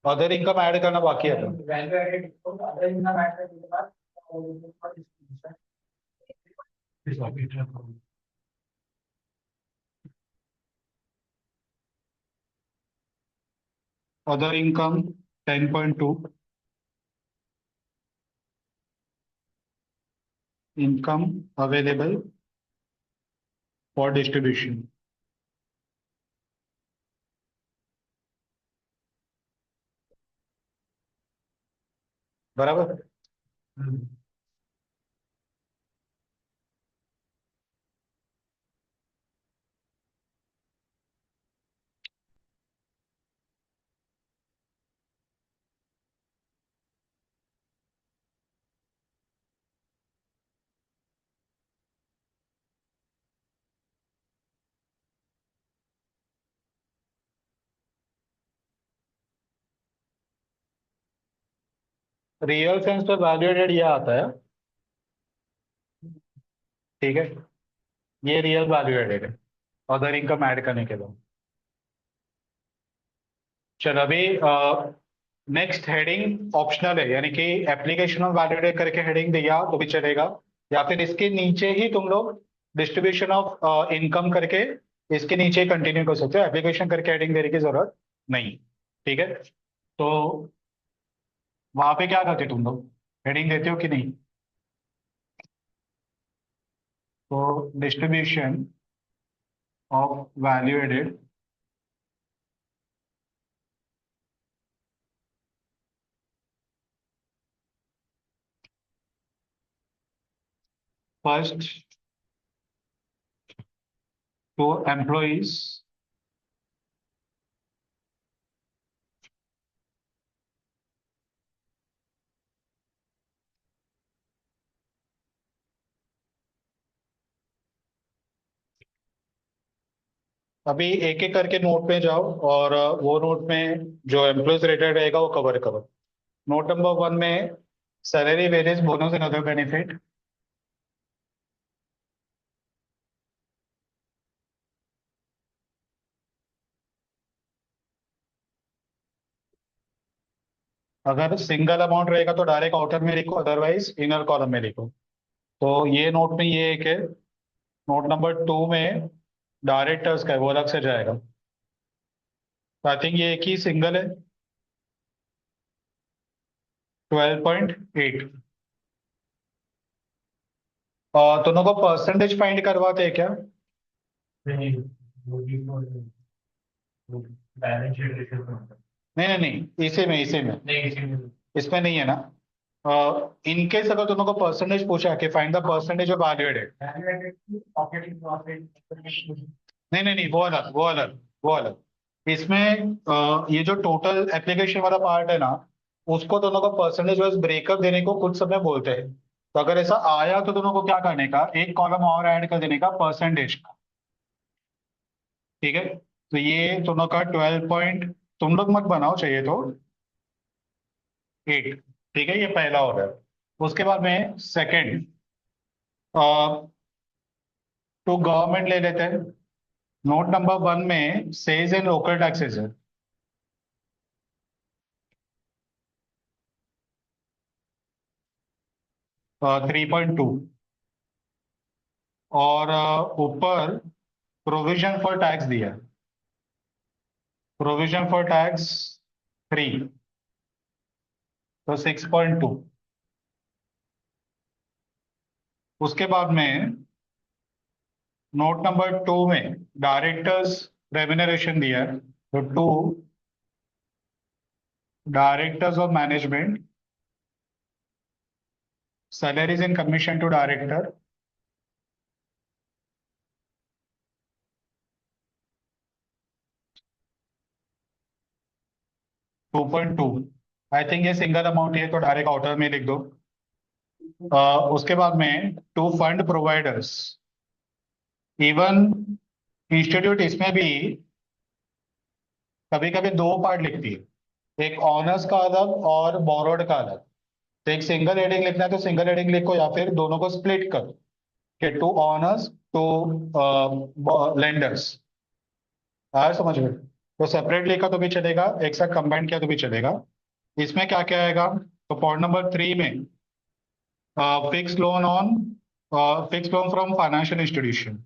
अदर इनकम ऐड करना बाकी है तो। Other income 10.2। Income available for distribution. बराबर। रियल सेंस पे वैल्यू एडेड ये आता है। ठीक है, ये रियल वैल्यू एडेड है अदर इनकम ऐड करने के बाद। चलो अभी नेक्स्ट हेडिंग ऑप्शनल है, यानी कि एप्लीकेशन ऑफ वैल्यू एडेड करके हेडिंग दिया तो भी चलेगा, या फिर इसके नीचे ही तुम लोग डिस्ट्रीब्यूशन ऑफ इनकम करके इसके नीचे कंटिन्यू कर सकते हो। एप्लीकेशन करके हेडिंग देने की जरूरत नहीं। ठीक है, तो वहां पे क्या करते तुम लोग? हेडिंग देते हो कि नहीं? तो distribution of value added first to employees अभी एक एक करके नोट में जाओ और वो नोट में जो एम्प्लॉयज रेटेड रहेगा वो कवर करो। नोट नंबर 1 में salary wages bonus and other benefit. अगर सिंगल अमाउंट रहेगा तो डायरेक्ट आउटर में लिखो, अदरवाइज इनर कॉलम में लिखो। तो ये नोट में ये एक है। नोट नंबर 2 में डायरेक्टर्स का है, वो अलग से जाएगा। आई थिंक ये एक ही सिंगल है। 12.8। और दोनों को परसेंटेज फाइंड करवाते हैं क्या? नहीं, वो भी बैलेंस शीट रिसीव करता नहीं नहीं नहीं, इसी में नहीं, इसी में इसमें नहीं है ना। इनकेस अगर दोनों को परसेंटेज पूछा कि find the percentage of value added. Operating profit. नहीं नहीं नहीं, वो अलग वो अलग वो अलग। इसमें ये जो टोटल एप्लीकेशन वाला पार्ट है ना, उसको दोनों को परसेंटेज वाइज ब्रेकअप देने को कुछ समय बोलते हैं। तो अगर ऐसा आया तो दोनों को क्या करने का, एक कॉलम और ऐड कर देने का परसेंटेज का। ठीक है, तो ये दोनों का 12 पॉइंट, तुम लोग मत बनाओ चाहिए तो 8। ठीक है, ये पहला हो रहा है। उसके बाद में सेकंड, तो गवर्नमेंट ले लेते हैं। नोट नंबर 1 में सेज एंड लोकल टैक्सेस है, 3.2। और ऊपर प्रोविजन फॉर टैक्स दिया है, प्रोविजन फॉर टैक्स 3, तो 6.2। उसके बाद में नोट नंबर 2 में डायरेक्टर्स रेम्यूनरेशन दिया है, तो 2 directors of management salaries in commission to director. 2.2। I think ये सिंगल अमाउंट है तो डायरेक्ट आउटर में लिख दो। उसके बाद में to fund providers, even institute इसमें भी कभी कभी दो पार्ट लिखती है, एक ऑनर्स का अलग और बोरोड का अलग। तो एक सिंगल हेडिंग लिखना है तो सिंगल हेडिंग लिखो, या फिर दोनों को स्प्लिट करो कि टू ऑनर्स, टू लेंडर्स। आया समझ में? तो सेपरेट लिखा तो भी चलेगा, एक साथ कंबाइन किया तो भी चलेगा। इसमें क्या क्या आएगा, तो पॉइंट नंबर 3 में fix loan on, fix loan from financial institution.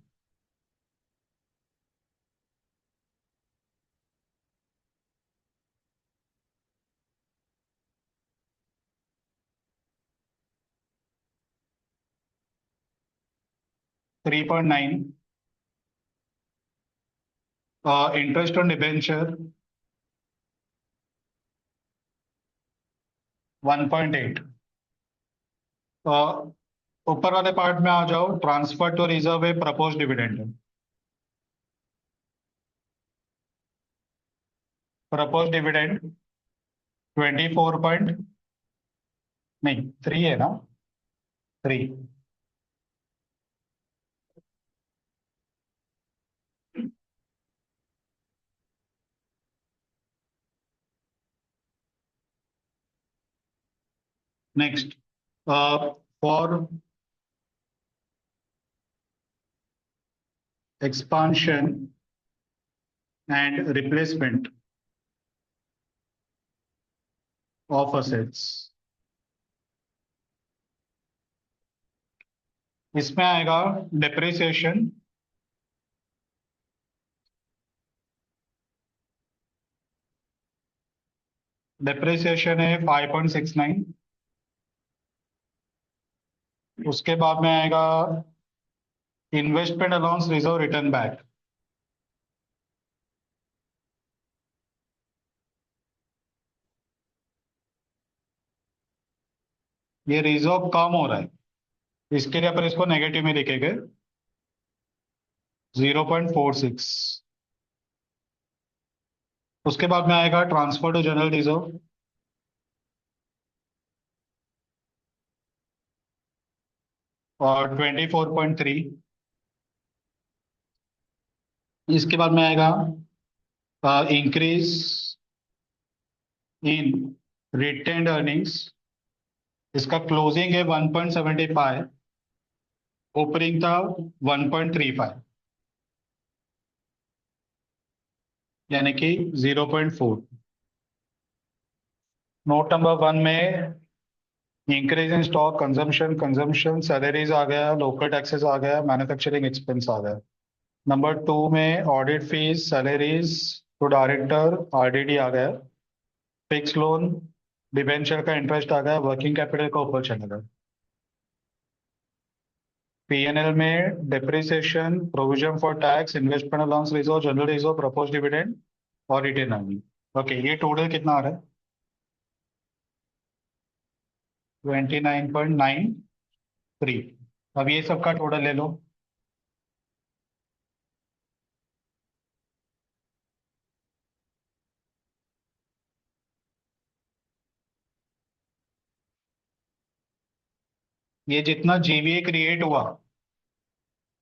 3.9, interest on debenture 1.8। ऊपर वाले पार्ट में आ जाओ, ट्रांसफर टू रिजर्व है, प्रपोज डिविडेंड है। प्रपोज डिविडेंड 24 पॉइंट, नहीं 3 है ना, 3। Next, for expansion and replacement of assets, इसमें आएगा डिप्रिसिएशन, डिप्रिसिएशन है 5.69। उसके बाद में आएगा investment allowance reserve return back, ये रिजर्व कम हो रहा है, इसके लिए अपन इसको नेगेटिव में लिखेंगे 0.46। उसके बाद में आएगा ट्रांसफर टू जनरल रिजर्व, और 24.3। इसके बाद में आएगा इंक्रीज इन रिटेन्ड अर्निंग्स। इसका क्लोजिंग है 1.75, ओपनिंग था 1.35, यानी कि 0.4। नोट नंबर 1 में increase in stock consumption salaries आ गया, लोकल टैक्सेस आ गया, मैन्युफैक्चरिंग एक्सपेंस आ गया। नंबर 2 में audit fees salaries to director RDD आ गया, फिक्स लोन डिबेंचर का इंटरेस्ट आ गया, वर्किंग कैपिटल का ऊपर चला गया। पीएनएल में depreciation, provision for tax, investment allowance reserve, general reserve, propose dividend और रिटेन अर्निंग। ओके, ये टोटल कितना आ रहा है? 29.93। अब ये सबका टोटल ले लो। ये जितना जीवीए क्रिएट हुआ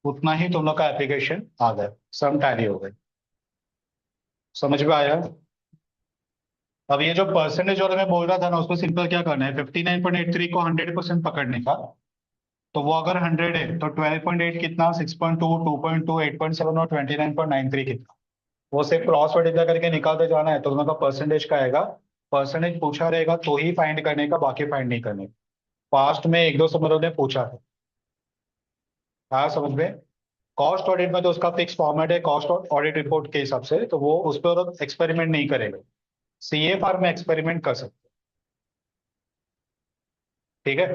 उतना ही तुम लोग का एप्लीकेशन आ गया, सम टैली हो गए। समझ में आया? अब ये जो परसेंटेज और मैं बोल रहा था ना, उसको सिंपल क्या करना है, 59.83 को 100% पकड़ने का। तो वो अगर 100 है तो 12.8 कितना, 6.2, 2.2, 8.7 और 29.93 कितना, वो सिर्फ क्रॉस मल्टीप्लाई करके निकालते जाना है, तो तुम्हारा परसेंटेज का आएगा। परसेंटेज पूछा रहेगा तो ही फाइंड करने का, बाकी फाइंड नहीं करने का। पास्ट में एक दो समरों ने पूछा था। हाँ, समझ में? कॉस्ट ऑडिट में तो उसका फिक्स फॉर्मेट है, कॉस्ट ऑडिट रिपोर्ट के हिसाब से, तो वो उस पर एक्सपेरिमेंट नहीं करेगा। सीएफआर में एक्सपेरिमेंट कर सकते हैं। ठीक है।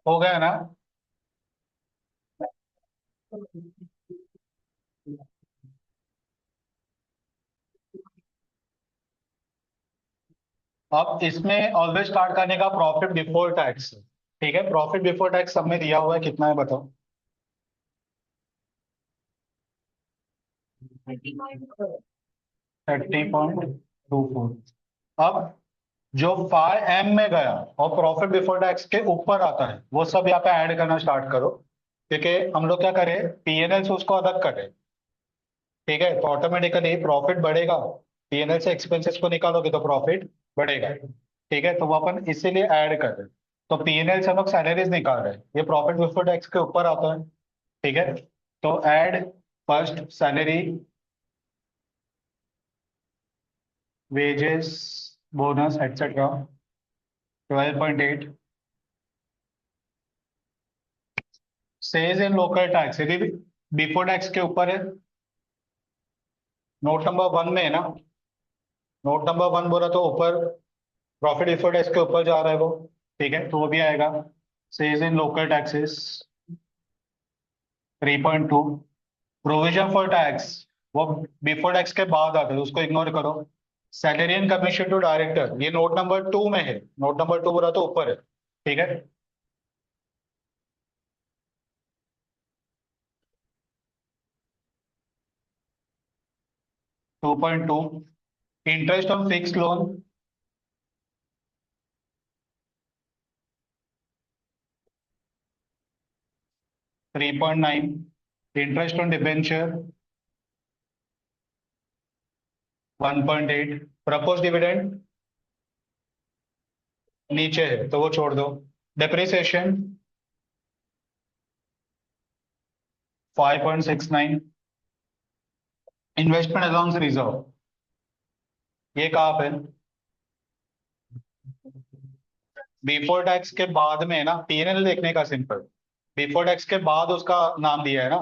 हो गया ना? अब इसमें ऑलवेज स्टार्ट करने का प्रॉफिट बिफोर टैक्स। ठीक है, प्रॉफिट बिफोर टैक्स सब में दिया हुआ है, कितना है बताओ? 30.24। अब जो फाइव एम में गया और प्रॉफिट बिफोर टैक्स के ऊपर आता है, वो सब यहाँ पे ऐड करना स्टार्ट करो, क्योंकि हम लोग क्या करें, पीएनएल से उसको अलग करें। ठीक है, तो ऑटोमेटिकली प्रॉफिट बढ़ेगा। पीएनएल से एक्सपेंसेस को निकालोगे तो प्रॉफिट बढ़ेगा। ठीक है, तो वो अपन इसीलिए ऐड कर रहे हैं। तो पीएनएल से हम लोग सैलरीज निकाल रहे हैं, ये प्रॉफिट बिफोर टैक्स के ऊपर आता है। ठीक है, तो add first salary, wages, bonus etcetera, 12.8। Says in local tax, यदि बिफोर टैक्स के ऊपर है। नोट नंबर 1 में है ना? नोट नंबर 1 बोला तो ऊपर प्रॉफिट बिफोर टैक्स के ऊपर जा रहा है वो। ठीक है, तो वो भी आएगा। Cess in local taxes 3.2। Provision for tax, वो बिफोर टैक्स के बाद आता है, उसको इग्नोर करो। Salary and commission to director, ये नोट नंबर 2 में है। नोट नंबर 2 बोला तो ऊपर है। ठीक है, 2.2। Interest on fix loan, 3.9। Interest on debenture, 1.8। Propose dividend नीचे है तो वो छोड़ दो। डेप्रिसिएशन 5.69। इन्वेस्टमेंट अलाउंस रिजर्व, ये कहाँ पे? बिफोर टैक्स के बाद में है ना, पीएनएल देखने का सिंपल। बिफोर टैक्स के बाद उसका नाम दिया है ना,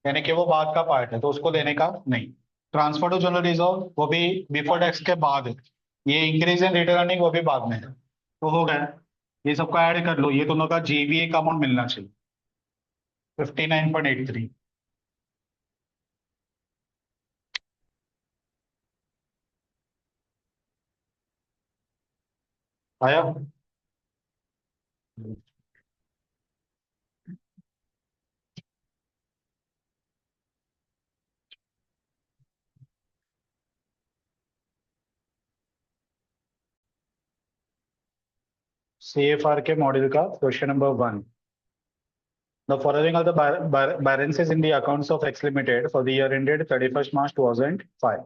यानी कि वो बाद का पार्ट है, तो उसको लेने का नहीं। ट्रांसफर टू जनरल रिजर्व वो भी बिफोर टैक्स के बाद है। ये इंक्रीज इन रिटर्न अर्निंग वो भी बाद में है, तो हो गया। ये सबका ऐड कर लो, ये दोनों का जीवीए का अमाउंट मिलना चाहिए, 59.83। आया। CFR के मॉड्यूल का question number 1। The following are the balances in the accounts of X Limited for the year ended 31st March 2005.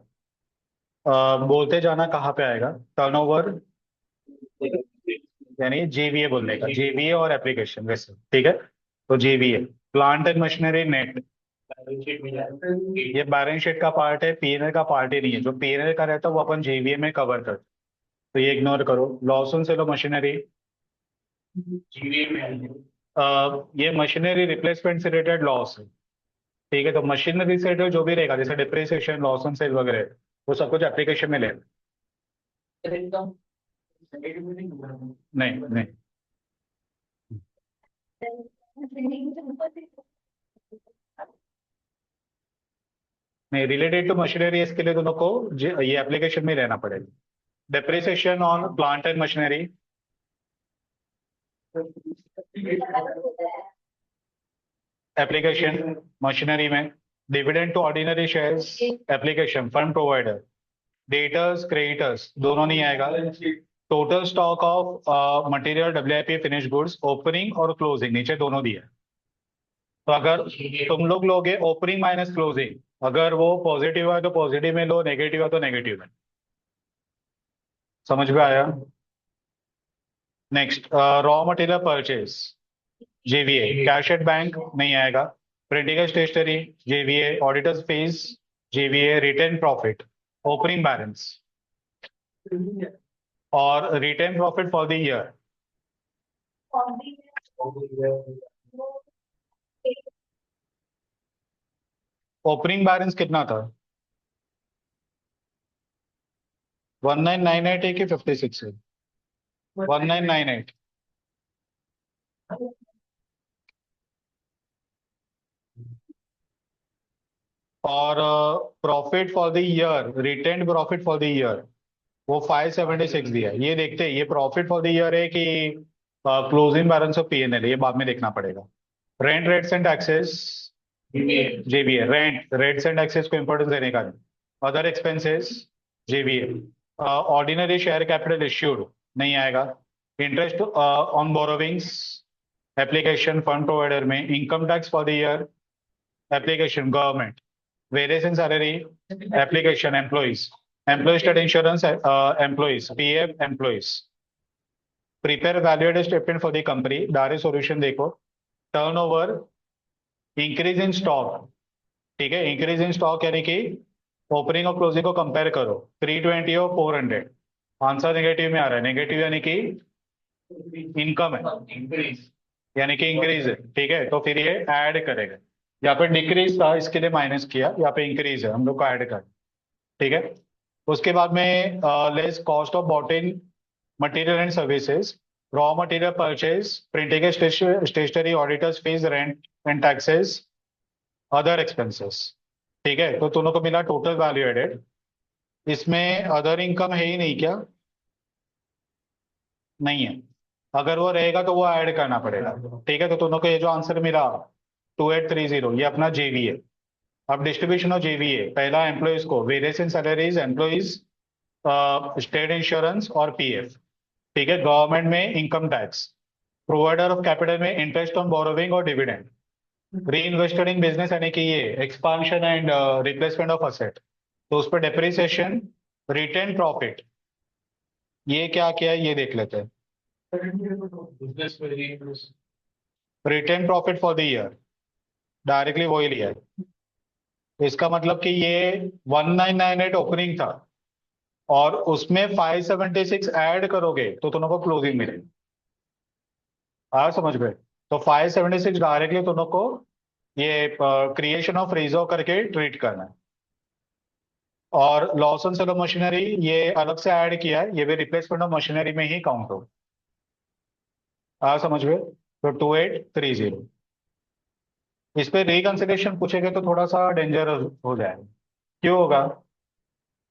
बोलते जाना कहाँ पे आएगा? टर्नओवर यानी जेवीए बोलने का, जेवीए और एप्लीकेशन वैसे, ठीक है। तो जेवीए प्लांट एंड मशीनरी नेट, ये बैलेंस शीट का पार्ट है, पीएनएल का पार्ट ही नहीं है। जो पीएनएल का रहता है वो अपन जेवीए में कवर करते, तो ये इग्नोर करो। Loss on sale of machinery, ये मशीनरी रिप्लेसमेंट से रिलेटेड लॉस है, ठीक है। तो मशीनरी से रिलेटेड जो भी रहेगा, जैसे डिप्रिसिएशन, लॉस ऑन सेल वगैरह, वो सब कुछ एप्लीकेशन में ले। नहीं नहीं नहीं, रिलेटेड टू मशीनरी इसके लिए दोनों को ये एप्लीकेशन में लेना पड़ेगा। Depreciation on plant and machinery, application machinery में। Dividend to ordinary shares, application fund provider. Debtors creditors दोनों नहीं आएगा। Total stock of material WIP finish goods, opening और क्लोजिंग नीचे दोनों दिए। तो अगर तुम लोग लोगे ओपनिंग माइनस क्लोजिंग, अगर वो पॉजिटिव है तो पॉजिटिव में लो, नेगेटिव है तो नेगेटिव में। समझ में आया? Next, raw material purchase, JVA. Cash at bank नहीं आएगा। Printing stationery, JVA. Auditors fees, JVA. Retain profit, opening balance और retain profit for the year. Opening balance कितना था? 1998 है कि 56 है? 1998। और profit for the year, retain profit for the year, वो 576 दिया है। ये देखते हैं ये प्रॉफिट फॉर द ईयर है कि क्लोजिंग बैलेंस ऑफ पीएनएल, ये बाद में देखना पड़ेगा। Rent rates and taxes, JBA. Rent rates and taxes को इंपॉर्टेंस देने का नहीं। Other expenses, JBA. Ordinary share capital issued नहीं आएगा। Interest on borrowings, application fund provider में। Income tax for the year, application government. Variation in salary, application employees. Employ state insurance, employees. PF employees. Prepare valuated statement for the company, direct solution देखो। टर्नओवर, इंक्रीज इन स्टॉक, ठीक है। इंक्रीज इन स्टॉक यानी कि ओपनिंग और क्लोजिंग को कंपेयर करो, 320 और 400। आंसर नेगेटिव में आ रहा है। नेगेटिव यानी कि इनकम है, यानी कि इंक्रीज है, ठीक है। तो फिर ये ऐड करेगा। यहाँ पे डिक्रीज था इसके लिए माइनस किया, यहाँ पे इंक्रीज है, हम लोग को ऐड कर, ठीक है। उसके बाद में less cost of bought in material and services, raw material purchase, printing stationery, auditors fees, rent and taxes, other expenses, ठीक है। तो दोनों को मिला टोटल वैल्यू एडेड। इसमें अदर इनकम है ही नहीं क्या? नहीं है। अगर वो रहेगा तो वो ऐड करना पड़ेगा, ठीक है। तो दोनों को ये जो आंसर मिला 2830, ये अपना जेवी है। अब डिस्ट्रीब्यूशन ऑफ जेवीए, पहला एम्प्लॉइज को वेरिएस इन सैलरीज, एम्प्लॉइज स्टेट इंश्योरेंस और पीएफ, ठीक है। गवर्नमेंट में income tax, provider of capital में इंटरेस्ट ऑन बोरोविंग और डिविडेंड। री इन्वेस्टेड इन बिजनेस यानी कि ये expansion and replacement of asset, तो उस पर डेप्रिसिएशन। रिटेन प्रॉफिट, ये क्या किया है ये देख लेते हैं। Retained profit for the year, directly वही लिया है। इसका मतलब कि ये 1998 ओपनिंग था और उसमें 576 ऐड करोगे तो दोनों को क्लोजिंग मिलेगी। हाँ समझ गए? तो 576 डायरेक्टली दोनों को ये क्रिएशन ऑफ रिजर्व करके ट्रीट करना है। और loss on sale of machinery ये अलग से ऐड किया है, ये भी रिप्लेसमेंट ऑफ मशीनरी में ही काउंट हो। हाँ समझ गए? तो 2830, इस पे रिकंसिडरेशन पूछेंगे तो थोड़ा सा डेंजर हो जाएगा। क्यों होगा?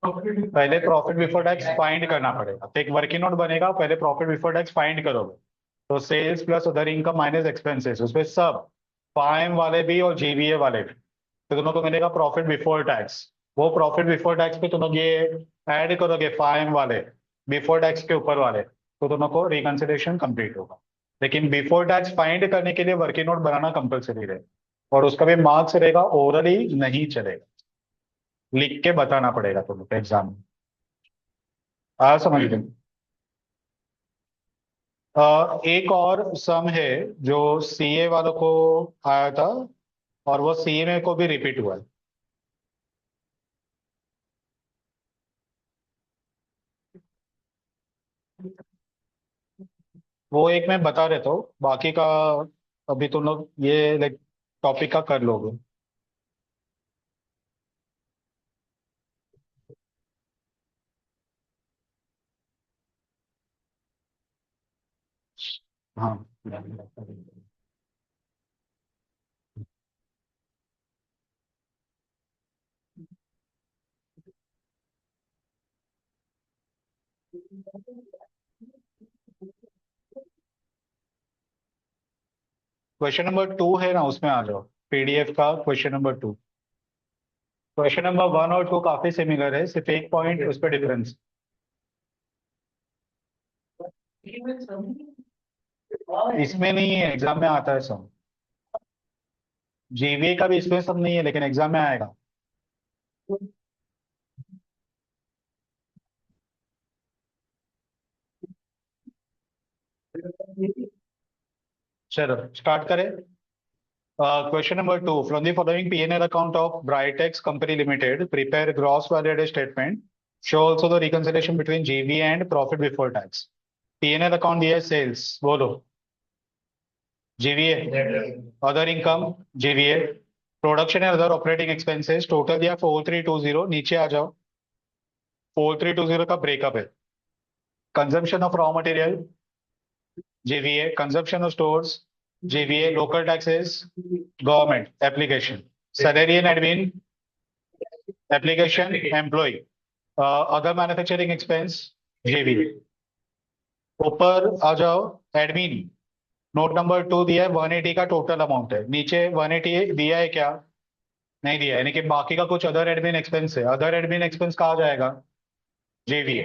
पहले प्रॉफिट बिफोर टैक्स फाइंड करना पड़ेगा। तो एक वर्किंग नोट बनेगा, पहले प्रॉफिट बिफोर टैक्स फाइंड करोगे। तो sales plus other income minus expenses, उसमें सब फाइम वाले भी और जीवीए वाले भी, तो दोनों को मिलेगा प्रॉफिट बिफोर टैक्स। वो प्रॉफिट बिफोर टैक्स पे तुम लोग ये ऐड करोगे फाइम वाले बिफोर टैक्स के ऊपर वाले, तो दोनों को रिकंसिडरेशन कंप्लीट होगा। लेकिन बिफोर टैक्स फाइंड करने के लिए वर्किंग नोट बनाना कंपलसरी रहेगा, और उसका भी मार्क्स रहेगा, ओरली नहीं चलेगा, लिख के बताना पड़ेगा तुमको एग्जाम में। आ समझ गए? एक और सम है जो सीए वालों को आया था, और वो सीए में को भी रिपीट हुआ है। वो एक मैं बता देता हूँ, बाकी का अभी तुम लोग ये लाइक टॉपिक का कर लोगे। हाँ। क्वेश्चन नंबर 2 है ना, उसमें आ जाओ। पीडीएफ का क्वेश्चन नंबर 2। क्वेश्चन नंबर 1 और 2 काफी सिमिलर है, सिर्फ एक पॉइंट उस पर डिफरेंस। इसमें नहीं है, एग्जाम में आता है सब। जीवीए का भी इसमें सब नहीं है, लेकिन एग्जाम में आएगा। चलो स्टार्ट करें। Question number 2. From the following P&L account of Brightex Company Limited, prepare gross value-added statement. Show also the reconciliation between GVA and profit before tax. P&L account दिया है sales, बोलो। GVA, other income, GVA, production and other operating expenses, total दिया 4320, नीचे आ जाओ। 4320 का ब्रेकअप है। Consumption of raw material, GVA, consumption of stores, GVA, local taxes, government, application, salary and admin, application, employee, other manufacturing expense, JV। ऊपर आ जाओ, एडमिन, नोट नंबर 2 दिया है, 180 का टोटल अमाउंट है, नीचे 180 दिया है क्या? नहीं दिया है, यानी कि बाकी का कुछ अदर एडमिन एक्सपेंस है। अदर एडमिन एक्सपेंस कहा जाएगा? जेवी।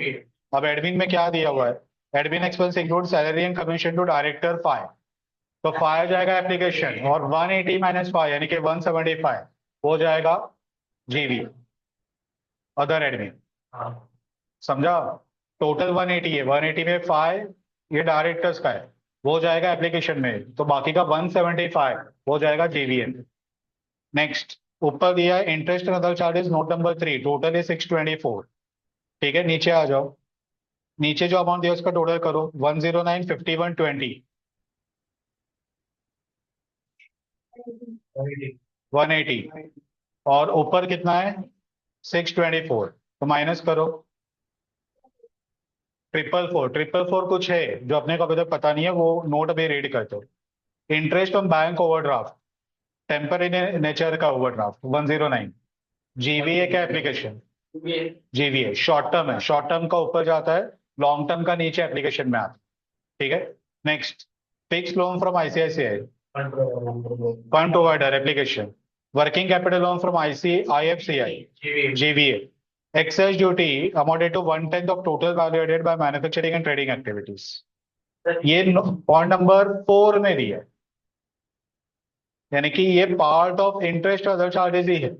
अब एडमिन में क्या दिया हुआ है? Admin expense include salary and commission to director 5, तो 5 जाएगा एप्लीकेशन, और 180 माइनस 5 यानी कि 175 हो जाएगा जीवी, अदर एडमिन। समझा? टोटल 180 है, 180 में 5 ये डायरेक्टर्स का है, वो जाएगा एप्लीकेशन में, तो बाकी का 175 हो जाएगा जीवीएम। नेक्स्ट, ऊपर दिया है interest and other charges, note number 3, total है 624। ठीक है, नीचे आ जाओ। नीचे जो अमाउंट दिया उसका टोटल करो, 1095120, 180, और ऊपर कितना है? 624, तो माइनस करो। 444, 444 कुछ है जो अपने को अभी तक पता नहीं है, वो नोट अभी रीड करते हो। Interest on bank overdraft, temporary nature का ओवरड्राफ्ट 109, जीवीए का एप्लीकेशन, जीवीए शॉर्ट टर्म है, शॉर्ट टर्म का ऊपर जाता है, लॉन्ग टर्म का नीचे एप्लीकेशन में आता है। ठीक है। Next, fix loan from ICICI, fund provider application, working capital loan from IFCI, GVA, excess duty amounted to 1/10 of total value added by manufacturing and trading activities। ये पॉइंट नंबर 4 में दिया है, यानी कि ये part of interest other charges ही है।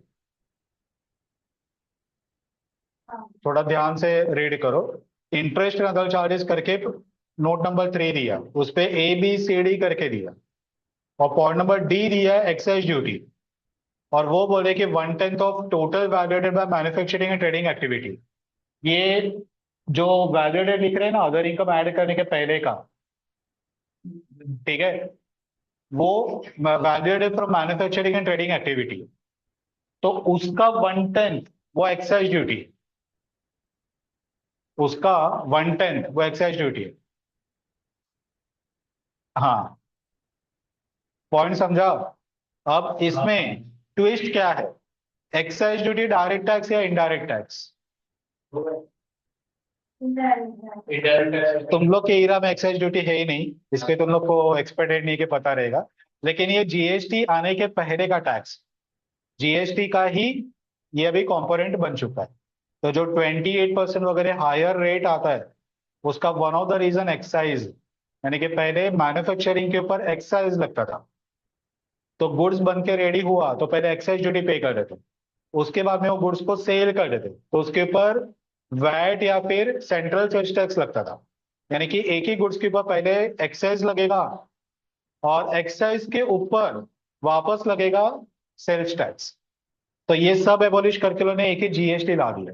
थोड़ा ध्यान से रीड करो। इंटरेस्ट अदर चार्जेस करके नोट नंबर 3 दिया, उस पे ए बी सी डी करके दिया, और पॉइंट नंबर डी दिया एक्साइज ड्यूटी, और वो बोले कि 1/10 of total value added by manufacturing and trading activity. ये जो वैल्यू एडेड लिख रहे हैं ना, अदर इनकम ऐड करने के पहले का, ठीक है, वो value added from manufacturing and trading activity, तो उसका 1/10 वो एक्साइज ड्यूटी, उसका 1/10 वो एक्साइज ड्यूटी है। हाँ, पॉइंट समझा? अब इसमें ट्विस्ट क्या है? एक्साइज ड्यूटी डायरेक्ट टैक्स या इनडायरेक्ट टैक्स? तुम लोग के एरा में एक्साइज ड्यूटी है ही नहीं, इसके तुम लोग को एक्सपर्ट नहीं के पता रहेगा। लेकिन ये जीएसटी आने के पहले का टैक्स, जीएसटी का ही ये अभी कंपोनेंट बन चुका है। तो जो 28% वगैरह हायर रेट आता है, उसका one of the reason excise, यानी कि पहले मैन्युफैक्चरिंग के ऊपर एक्साइज लगता था। तो गुड्स बन के रेडी हुआ तो पहले एक्साइज ड्यूटी पे कर देते, उसके बाद में वो गुड्स को सेल कर देते तो उसके ऊपर वैट या फिर सेंट्रल सेल्स टैक्स लगता था। यानी कि एक ही गुड्स के ऊपर पहले एक्साइज लगेगा और एक्साइज के ऊपर वापस लगेगा सेल्स टैक्स। तो ये सब एबॉलिश करके उन्होंने एक ही जीएसटी ला दिया।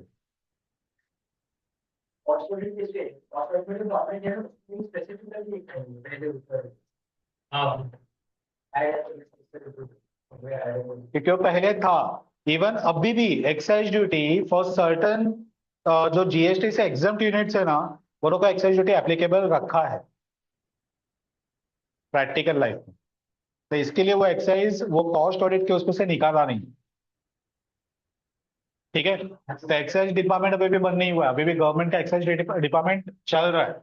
क्योंकि वो पहले था। इवन अभी भी एक्साइज ड्यूटी फॉर सर्टन जो जीएसटी से एग्जम्प्ट यूनिट्स है ना, वो लोग का एक्साइज ड्यूटी एप्लीकेबल रखा है प्रैक्टिकल लाइफ में। तो इसके लिए वो एक्साइज वो कॉस्ट ऑडिट के उसमें से निकाला नहीं। ठीक है, तो एक्साइज डिपार्टमेंट अभी भी बंद नहीं हुआ है, अभी भी गवर्नमेंट का एक्साइज डिपार्टमेंट चल रहा है।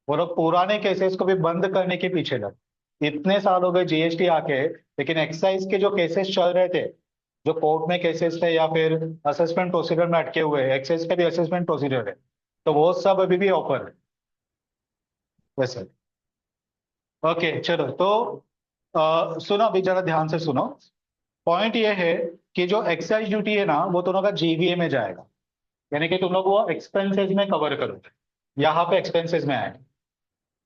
वो लोग पुराने केसेस को भी बंद करने के पीछे लगे। इतने साल हो गए जीएसटी आके, लेकिन एक्साइज के जो केसेस चल रहे थे, जो कोर्ट में केसेस थे या फिर असेसमेंट प्रोसीजर में अटके हुए, एक्साइज का भी असेसमेंट प्रोसीजर है, तो वो सब अभी भी ओपन है वैसे। ओके चलो, तो सुनो अभी जरा ध्यान से सुनो। पॉइंट ये है कि जो एक्साइज ड्यूटी है ना, वो दोनों का जीवीए में जाएगा। यानी कि तुम लोग वो एक्सपेंसेस में कवर करोगे, यहाँ पे एक्सपेंसेस में आएगा।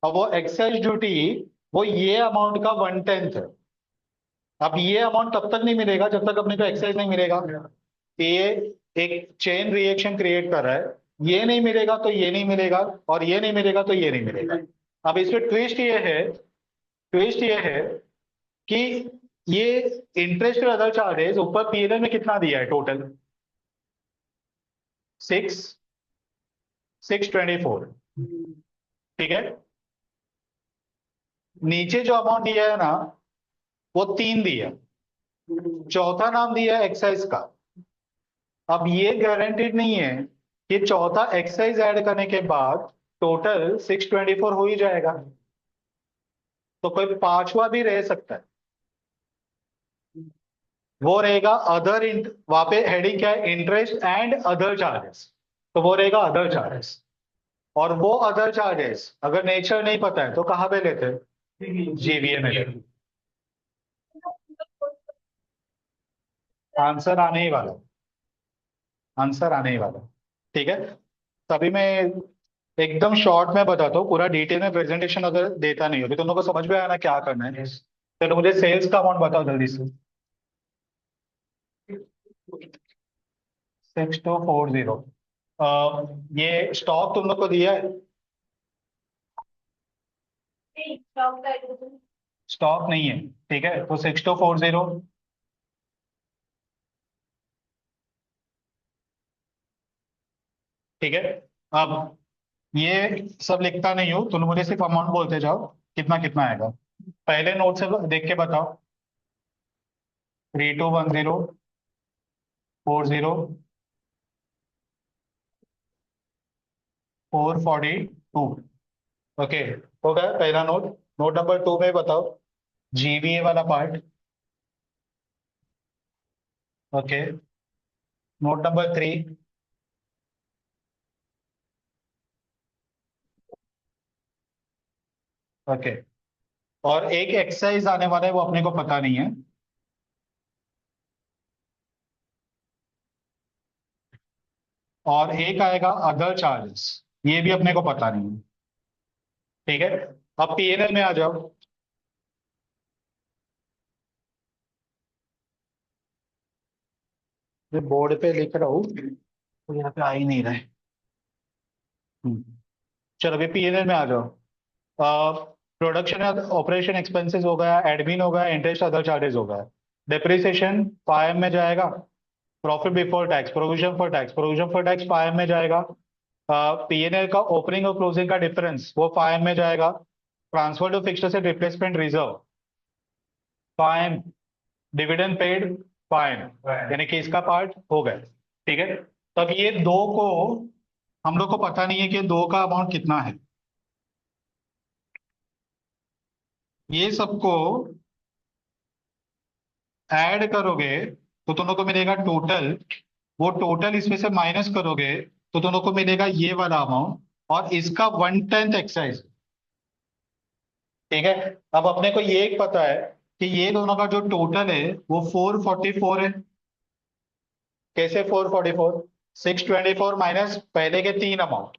अब वो एक्साइज ड्यूटी, वो ये अमाउंट का 1/10 है। अब ये अमाउंट तब तक नहीं मिलेगा जब तक अपने को एक्साइज नहीं मिलेगा। कि ये एक चेन रिएक्शन क्रिएट कर रहा है, ये नहीं मिलेगा तो ये नहीं मिलेगा, और ये नहीं मिलेगा तो ये नहीं मिलेगा। अब इसमें ट्विस्ट ये है कि ये इंटरेस्ट और अदर चार्जेस ऊपर पीएनएल में कितना दिया है टोटल? 624। ठीक है, नीचे जो अमाउंट दिया है ना, वो 3 दिया है। चौथा नाम दिया है एक्साइज का। अब ये गारंटेड नहीं है कि चौथा एक्साइज ऐड करने के बाद टोटल 624 हो ही जाएगा। तो कोई पांचवा भी रह सकता है, वो रहेगा अदर। वहां पे हेडिंग क्या है? Interest and other charges. तो वो रहेगा अदर चार्जेस। और वो अदर चार्जेस अगर नेचर नहीं पता है तो कहाँ पे लेते हैं? जीवीए में लेते हैं। आंसर आने ही वाला, आंसर आने ही वाला। ठीक है, तभी मैं एकदम शॉर्ट में बताता हूँ, पूरा डिटेल में प्रेजेंटेशन अगर देता नहीं हो तो तुम लोग को समझ में आया ना क्या करना है। चलो मुझे सेल्स का अमाउंट बताओ जल्दी से। 6240। ये स्टॉक तुम लोग को दिया है? स्टॉक नहीं है, ठीक है, तो 6240। ठीक है, अब ये सब लिखता नहीं हो, तुम मुझे सिर्फ अमाउंट बोलते जाओ कितना कितना आएगा। पहले नोट से देख के बताओ। 321040, 442। ओके, हो गया पहला नोट। नोट नंबर 2 में बताओ जीवीए वाला part. Okay, note number 3। Okay, और एक एक्सरसाइज आने वाला है, वो अपने को पता नहीं है। और एक आएगा अदर चार्जेस, ये भी अपने को पता नहीं है। ठीक है, अब पीएनएल में आ जाओ। मैं बोर्ड पे लिख रहा हूँ तो यहाँ पे आ ही नहीं रहा है। हम्म, चलो अभी पीएनएल में आ जाओ। प्रोडक्शन ऑपरेशन एक्सपेंसेस हो गया, एडमिन हो गया, इंटरेस्ट अदर चार्जेस हो गया। डेप्रिसिएशन 5M में जाएगा। Profit before tax, provision for tax 5M में जाएगा। पीएनएल का ओपनिंग और क्लोजिंग का डिफरेंस वो 5M में जाएगा। Transfer to fixed asset replacement reserve 5M। Dividend paid 5M, यानी कि इसका पार्ट हो गया। ठीक है, तब ये दो को हम लोग को पता नहीं है कि दो का अमाउंट कितना है। ये सबको ऐड करोगे तो तुम लोग को मिलेगा टोटल। वो टोटल इसमें से माइनस करोगे तो तुम लोग को मिलेगा ये वाला अमाउंट, और इसका 1/10 एक्साइज। ठीक है। अब अपने को ये एक पता है कि ये दोनों का जो टोटल है वो 444 है। कैसे 444? 624 माइनस पहले के तीन अमाउंट,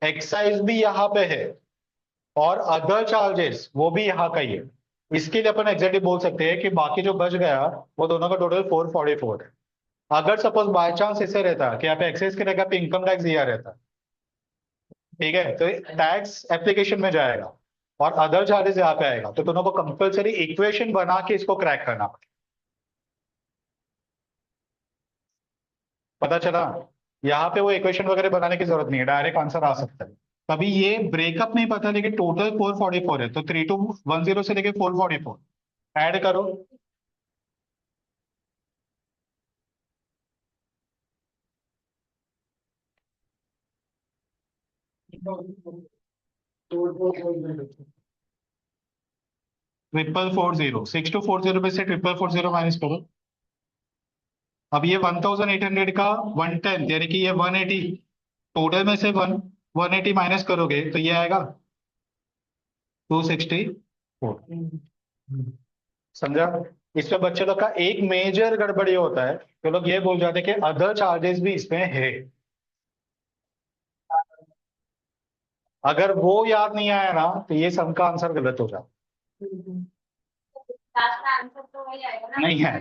एक्साइज भी यहाँ पे है और अदर चार्जेस वो भी यहाँ का ही है। इसके लिए अपन एग्जैक्टली बोल सकते हैं कि बाकी जो बच गया वो दोनों का टोटल 444 है। अगर सपोज बाय चांस ऐसे रहता कि यहाँ पे एक्साइज के जगह पे इनकम टैक्स दिया रहता, ठीक है, तो टैक्स एप्लीकेशन में जाएगा और अदर चार्जेस यहाँ पे आएगा, तो दोनों को कंपलसरी इक्वेशन बना के इसको क्रैक करना पता चला। यहाँ पे वो इक्वेशन वगैरह बनाने की जरूरत नहीं है, डायरेक्ट आंसर आ सकता है। तभी ये ब्रेकअप नहीं पता लेकिन टोटल 444 है, तो 3210 से लेके 444 ऐड करो। ट्रिपल फोर जीरो, 6240 में से 444 माइनस करो। अब ये 1800 का 1/10 यानी कि ये 180, टोटल में से 180 माइनस करोगे तो ये आएगा 264। समझा? इसमें बच्चे लोग का एक मेजर गड़बड़ी होता है, तो लोग ये बोल जाते हैं कि अदर चार्जेस भी इसमें है। अगर वो याद नहीं आया ना तो ये सम का आंसर गलत हो जाता। नहीं है।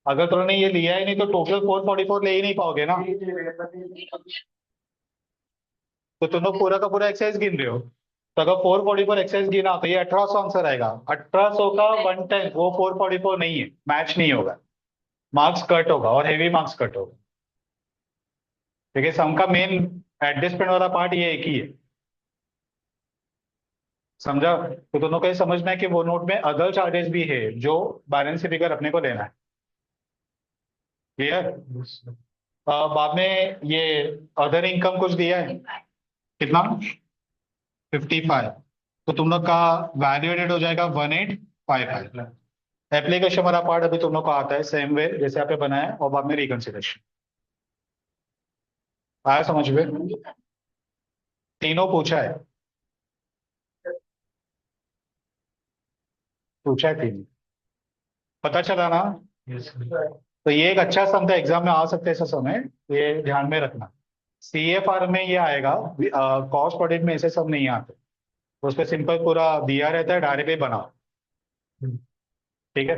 अगर तुमने ये लिया ही नहीं तो टोटल 444 ले ही नहीं पाओगे ना। तो तुम लोग पूरा का पूरा एक्सरसाइज गिन रहे हो, तो अगर 444 एक्सरसाइज गिना तो ये 1800 आंसर आएगा। 1800 का 1/10 वो 444 नहीं है, मैच नहीं होगा, मार्क्स कट होगा और हेवी मार्क्स कट होगा। ठीक है, सम का मेन एडजस्टमेंट वाला पार्ट ये एक ही है। समझा? तो दोनों को ये समझना है कि वो नोट में अदर चार्जेस भी है जो बैलेंस से फिगर अपने को लेना है। क्लियर? बाद में ये अदर इनकम कुछ दिया है कितना? 55। तो तुम लोग का वैल्यू एडेड हो जाएगा 1855। एप्लीकेशन वाला पार्ट अभी तुम लोग को आता है सेम वे जैसे आपने बनाया और बाद में रिकंसिडरेशन। आया समझ में? तीनों पूछा है, पूछा है तीनों। पता चला ना? तो ये एक अच्छा सम था, एग्जाम में आ सकते हैं ऐसा समय, ये ध्यान में रखना। CFR में ये आएगा, कॉस्ट ऑडिट में ऐसे सब नहीं आते। उस पर सिंपल पूरा दिया रहता है, डायरेक्ट ही बनाओ। ठीक है।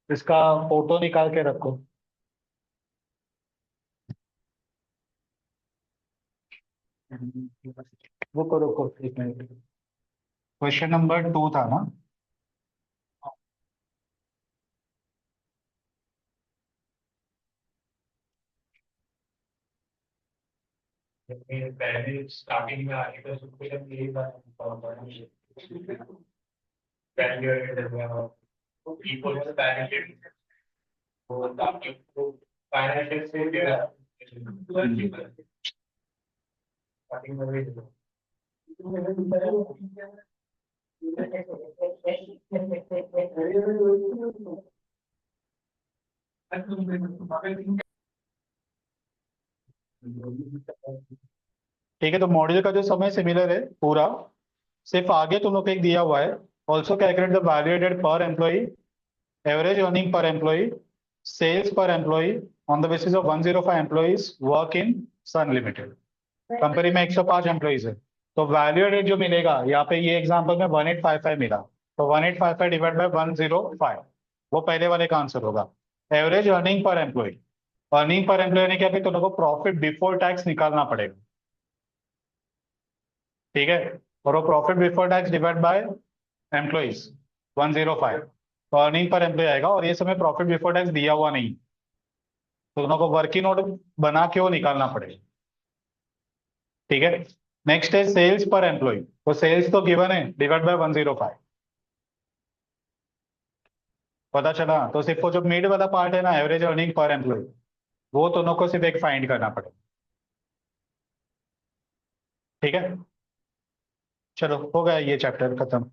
इसका फोटो निकाल के रखो। रुको रुको एक मिनट। क्वेश्चन नंबर 2 था ना? पहले स्टार्टिंग में आगे तो सबको जब यही बात people talented वो ताकि फाइनेंशियल से क्या स्टार्टिंग में ठीक है, तो मॉड्यूल का जो समय सिमिलर है पूरा, सिर्फ आगे तुम लोग को एक दिया हुआ है। Also calculate the value added per employee, average earning per employee, sales per employee on the basis of 105 employees work in Sun Limited. Company में 105 एम्प्लॉइज है, तो वैल्यू एडेड जो मिलेगा यहाँ पे ये एग्जांपल में 1855 मिला, तो 1855 डिवाइड बाय 105 वो पहले वाले का आंसर होगा। Average earning per employee, earning per employee ने क्या, तुम लोग को प्रॉफिट बिफोर टैक्स निकालना पड़ेगा। ठीक है, और वो profit before tax divide by employees 105, तो अर्निंग पर एम्प्लॉय आएगा, और ये समय प्रॉफिट बिफोर टैक्स दिया हुआ नहीं, तो दोनों को वर्किंग नोट बना के वो निकालना पड़ेगा। ठीक है। नेक्स्ट है सेल्स पर एम्प्लॉय, तो सेल्स तो गिवन है, डिवाइड बाय 105। पता चला? तो सिर्फ वो जो मिड वाला पार्ट है ना, एवरेज अर्निंग पर एम्प्लॉय, वो दोनों को सिर्फ एक फाइंड करना पड़ेगा। ठीक है, चलो हो गया ये चैप्टर खत्म।